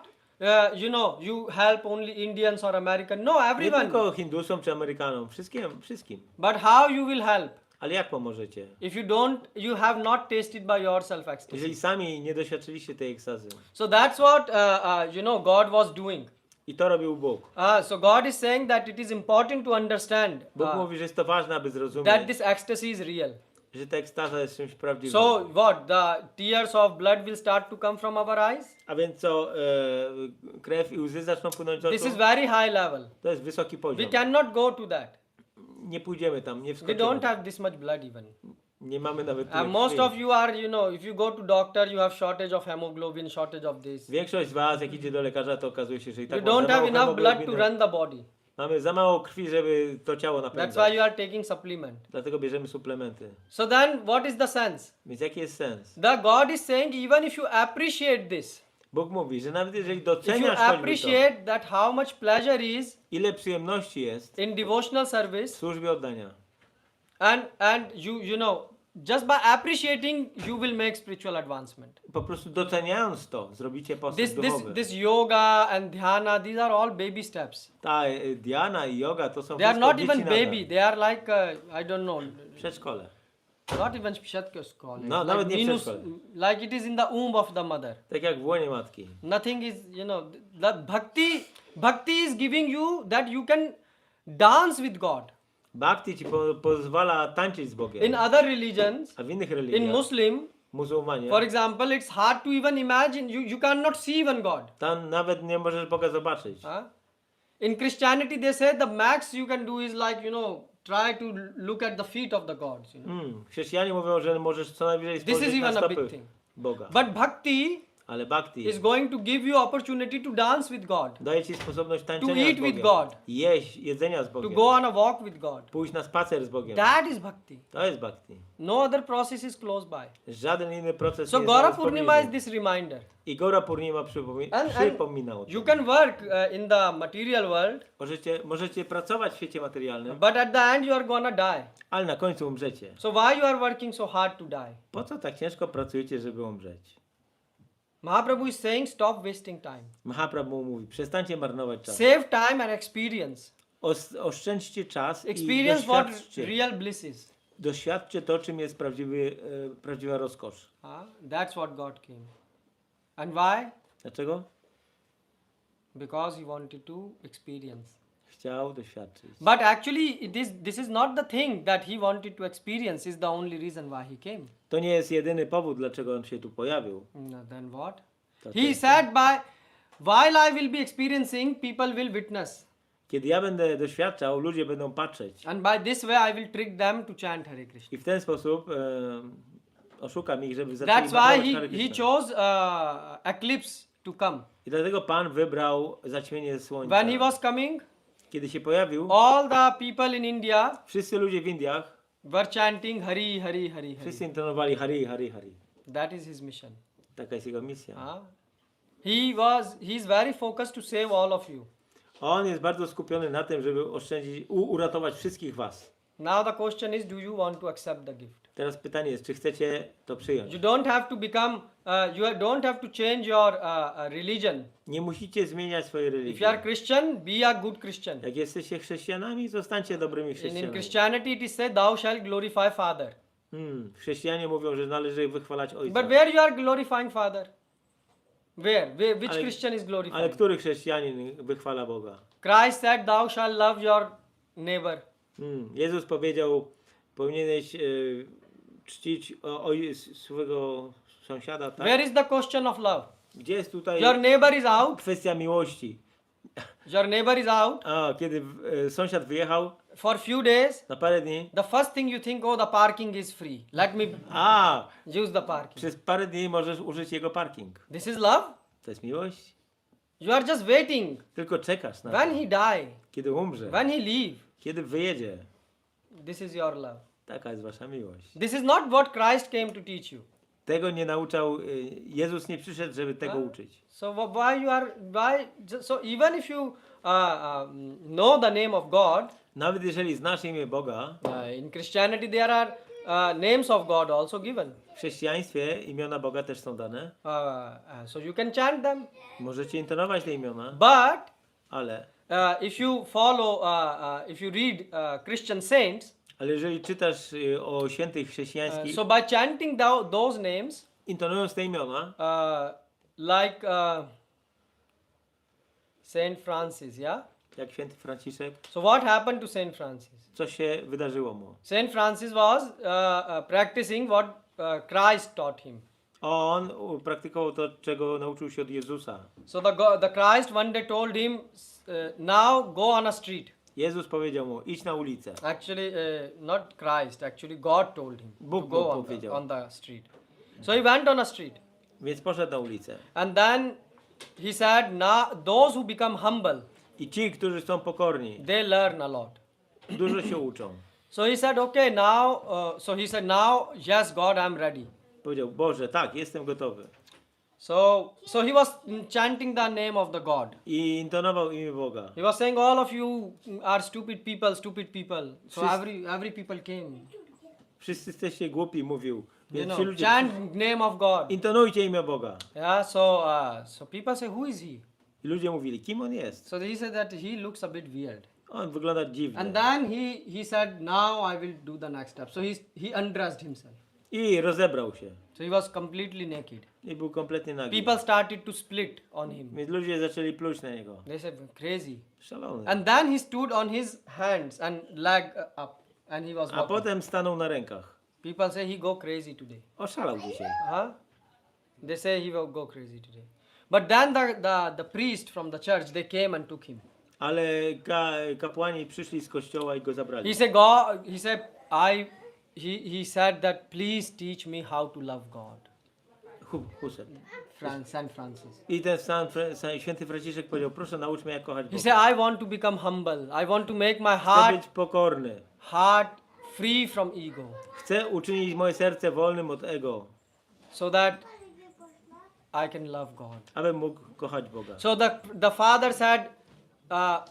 you help only Indians or American. No, Nie everyone. tylko Hindusom czy Amerykanom, wszystkim. But how you will help Ale jak pomożecie? if you have not tasted by yourself ecstasy. Jeżeli sami nie doświadczyliście tej ekstazy. So that's what God was doing. I to robił Bóg. So God is saying that it is important to understand Bóg mówi, że jest to ważne, aby that zrozumieć, this ecstasy is real. że ta ekstaza jest czymś prawdziwym. So what? The tears of blood will start to come from our eyes? A więc co, krew i łzy zaczną płynąć z oczu? This is very high level. To jest wysoki We poziom. cannot go to that. Nie pójdziemy tam, nie We wskoczymy. don't have this much blood even. Nie mamy nawet tyle Most krwi. of you are, if you go to doctor, you have shortage of hemoglobin, shortage of this. Większość z was, jak idzie do lekarza, to okazuje się, że i You tak ma don't za have mało enough blood to hemoglobiny. run the body. Mamy za mało krwi, żeby to ciało That's napędzać. why you are taking supplement. Dlatego bierzemy suplementy. So then what is the sense? Więc jaki jest sens? The God is saying even if you appreciate this, Bóg mówi, że nawet jeżeli if you doceniasz choćby to, appreciate that how much pleasure is ile przyjemności jest in devotional w service, służbie oddania. and just by appreciating you will make spiritual advancement. Po prostu doceniając to, zrobicie postęp duchowy. This yoga and dhyana, these are all baby steps. Ta Diana i yoga to są They are wszystko not dzieci even nadal. baby. They are like I don't know, Przedszkole. not even college. No, nawet nie przedszkole. Like it is in the womb of the mother. Tak jak w łonie matki. Nothing is, the bhakti is giving you that you can dance with God. Bhakti ci pozwala tańczyć z Bogiem. In other religions, A w innych in religiach, Muslim, muzułmanie, for example, it's hard to even imagine. You cannot see even God. tam nawet nie możesz Boga zobaczyć. In Christianity, they say the max you can do is like, try to look at the feet of the gods. Chrześcijanie mówią, że możesz co najwyżej This is spojrzeć na even a big stopy thing. Boga. But bhakti Ale bhakti is going to give you opportunity to dance with God, daje ci sposobność to tańczenia eat z with Bogiem. God, Jeść jedzenia z to Bogiem. go on a walk with God. Pójść na spacer z Bogiem. That is bhakti. To jest bhakti. No other process is close by. Żaden inny proces So nie Gaura jest Purnima is pobliżu. this reminder. I Gaura Purnima przypomina o You tym. can work in the material world, Możecie pracować w świecie materialnym, but at the end you are gonna die. ale na końcu umrzecie. So why you are working so hard to die? Po co tak ciężko pracujecie, żeby umrzeć? Mahaprabhu is saying stop wasting time. Mahaprabhu mówi, przestańcie marnować czas. Save time and experience. Oszczędźcie czas i Experience what doświadczcie. real bliss is. Doświadczcie to, czym jest prawdziwa rozkosz. That's what God came. And why? Dlaczego? Because he wanted to experience. Chciał doświadczyć. But actually, this is not the thing that he wanted to experience, is the only reason why he came. To nie jest jedyny powód, dlaczego on się tu pojawił. No, then what? He said, while I will be experiencing, people will witness. Kiedy ja będę doświadczał, ludzie będą patrzeć. And by this way I will trick them to chant Hare Krishna. I w ten sposób oszukam ich, żeby zaczęli That's mantrować why Hare he Krishna. chose eclipse to come. I dlatego Pan wybrał zaćmienie słońca. When he was coming, Kiedy się pojawił, all the people in India wszyscy ludzie w Indiach, were chanting Hari, Hari, Hari, Hari. wszyscy intonowali Hari, Hari, Hari. That is his mission. Taka jest jego misja. He is very focused to save all of you. On jest bardzo skupiony na tym, żeby oszczędzić, uratować wszystkich was. Now the question is, do you want to accept the gift? Teraz pytanie jest, czy chcecie to przyjąć? You don't have to become, don't have to change your religion. Nie musicie zmieniać swojej If religii. you are Christian, be a good Christian. Jak jesteście chrześcijanami, zostańcie dobrymi In chrześcijanami. Christianity it is said, thou shalt glorify Father. Chrześcijanie mówią, że należy wychwalać Ojca. But where you are glorifying Father? Which Ale- Christian is Ale glorifying? który chrześcijanin wychwala Boga? Christ said, thou shalt love your neighbor. Jezus powiedział, powinieneś czcić swojego sąsiada, tak? Where is the question of love? Gdzie jest tutaj Your neighbor is out. kwestia miłości? Your neighbor is out Kiedy sąsiad wyjechał for few days. na parę dni, The first thing you think, oh, the parking is free. Let me use the parking. przez parę dni możesz użyć jego parking. This is love. To jest miłość? You are just waiting. Tylko czekasz na When to, he die, kiedy umrze, when he leave, kiedy wyjedzie. this is your love. Taka jest wasza miłość. This is not what Christ came to teach you. Tego nie nauczał, Jezus nie przyszedł, żeby tego uczyć. So so even if you know the name of God, Nawet jeżeli znasz imię Boga, in Christianity there are names of God also given. w chrześcijaństwie imiona Boga też są dane. So you can chant them. Możecie intonować te imiona, But ale if you follow, if you read Christian saints, jeżeli czytasz o świętych chrześcijańskich, so by chanting those names, intonując te imiona, like Saint Francis, yeah. jak święty Franciszek, So what happened to Saint Francis? co się wydarzyło mu? Saint Francis was practicing what Christ taught him. On praktykował to, czego nauczył się od Jezusa. So the Christ one day told him, now go on a street. Jezus powiedział mu, idź na ulicę. Actually, not Christ. Actually, God told him Bóg to go mu on powiedział. on the street. So he went on a street, Więc poszedł na ulicę. and then he said, "Now those who become humble, I ci, którzy są pokorni, they learn a lot." dużo się uczą. So he said, "Okay, now." So he said, "Now, yes, God, I'm ready." Powiedział, Boże, tak, jestem gotowy. So he was chanting the name of the God. I intonował imię Boga. He was saying, "All of you are stupid people, stupid people." So Wszyscy- every people came. Wszyscy jesteście głupi, mówił. You Więc ci know, ludzie, chant name of God. intonujcie imię Boga. Yeah. So people say, "Who is he?" I ludzie mówili, kim on jest? So he said that he looks a bit weird. On wygląda dziwnie. And then he said, "Now I will do the next step." So he undressed himself. I rozebrał się. So he was completely naked. I był kompletnie nagi. People started to split on him. Więc ludzie zaczęli pluć na niego. They said, "Crazy." Szalony. And then he stood on his hands and leg up, and he was A walking. potem stanął na rękach. People say he go crazy today. Oszalał dzisiaj. Huh? They say he will go crazy today. But then the priest from the church, they came and took him. Ale kapłani przyszli z kościoła i go zabrali. He said, he said that, "Please teach me how to love God." Husem. Saint Francis. I ten święty Franciszek powiedział, proszę naucz mnie jak kochać He Boga. said, "I want to become humble. I want to make my Chcę być pokorny. heart free from ego, Chcę uczynić moje serce wolnym od ego, so that I can love God." abym mógł kochać Boga. So the father said,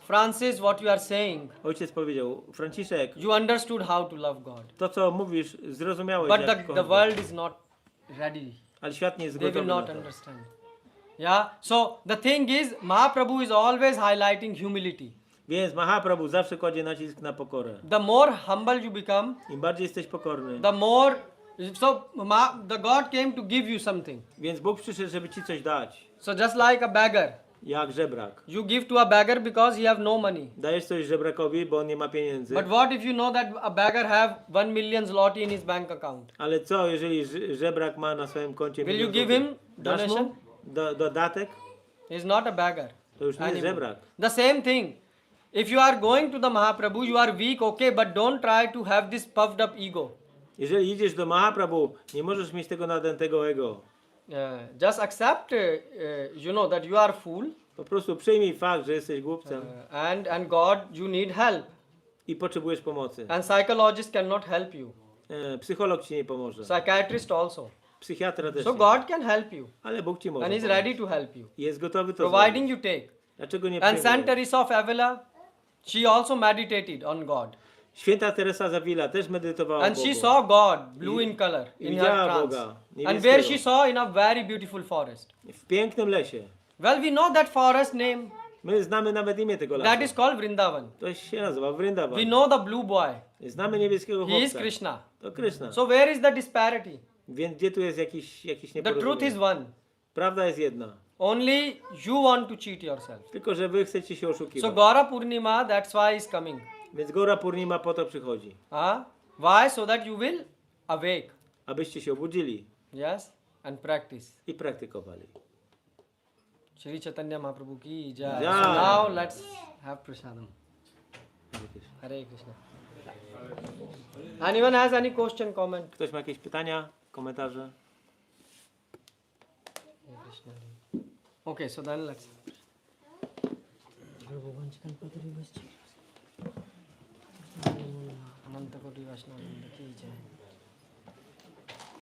"Francis, what you are saying, Ojciec powiedział, Franciszek, you understood how to love God, to co mówisz, zrozumiałeś but jak the kochać world Boga. is not ready. Ale świat nie jest They will gotowy na not to. understand." Yeah. So the thing is, Mahaprabhu is always highlighting humility. Więc Mahaprabhu zawsze kładzie nacisk na pokorę. The more humble you become, Im bardziej jesteś pokorny, the more. So the God came to give you something. więc Bóg przyszedł, żeby ci coś dać. So just like a beggar, Jak żebrak. you give to a beggar because he have no money. Dajesz coś żebrakowi, bo on nie ma pieniędzy. But what if you know that a beggar have 1 million zloty in his bank account? Ale co, jeżeli żebrak ma na swoim koncie Will you milion give złotych? him Dasz donation? mu? dodatek, He is not a beggar. to już nie jest anymore. żebrak. The same thing. If you are going to the Mahaprabhu, you are weak, okay, but don't try to have this puffed up ego. Jeżeli idziesz do Mahaprabhu, nie możesz mieć tego nadętego ego. Just accept, that you are fool, Po prostu przyjmij fakt, że jesteś głupcem and God, you need help. i potrzebujesz pomocy. And psychologist cannot help you. Psycholog ci nie pomoże. Psychiatrist also. Psychiatra też So nie. God can help you. Ale Bóg ci może And He's pomóc. ready to help you. Jest gotowy to Providing zrobić. you take. Dlaczego nie And Saint przyjmujesz? Teresa of Avila, she also meditated on God. Święta Teresa z Avila też medytowała And Bogu. she saw God, blue in color, in her widziała trance. Boga, And where niebieskiego. she saw in a very beautiful forest. W pięknym lesie. Well, we know that forest name. My znamy nawet imię tego That lasu. is called Vrindavan. To się nazywa We Vrindavan. know the blue boy. Znamy niebieskiego He is chłopca. Krishna. To Krishna. So where is the disparity? Więc gdzie tu jest jakiś The truth is nieporozumienie? one. Prawda jest jedna. Only you want to cheat yourself. Tylko, że wy chcecie się So oszukiwać. Gaura Purnima, that's why is coming. Więc Gaura Purnima po to przychodzi. Why? So that you will awake. Abyście się obudzili Yes? And practice. i praktykowali. Shri Chaitanya Mahaprabhu ki jai. Jai. So now let's have prasadam. Hare Krishna. Anyone has any question, comment? Ktoś ma jakieś pytania, komentarze? Hare Krishna. Okay, so then let's. Ananta Koti Vaishnava ki jai.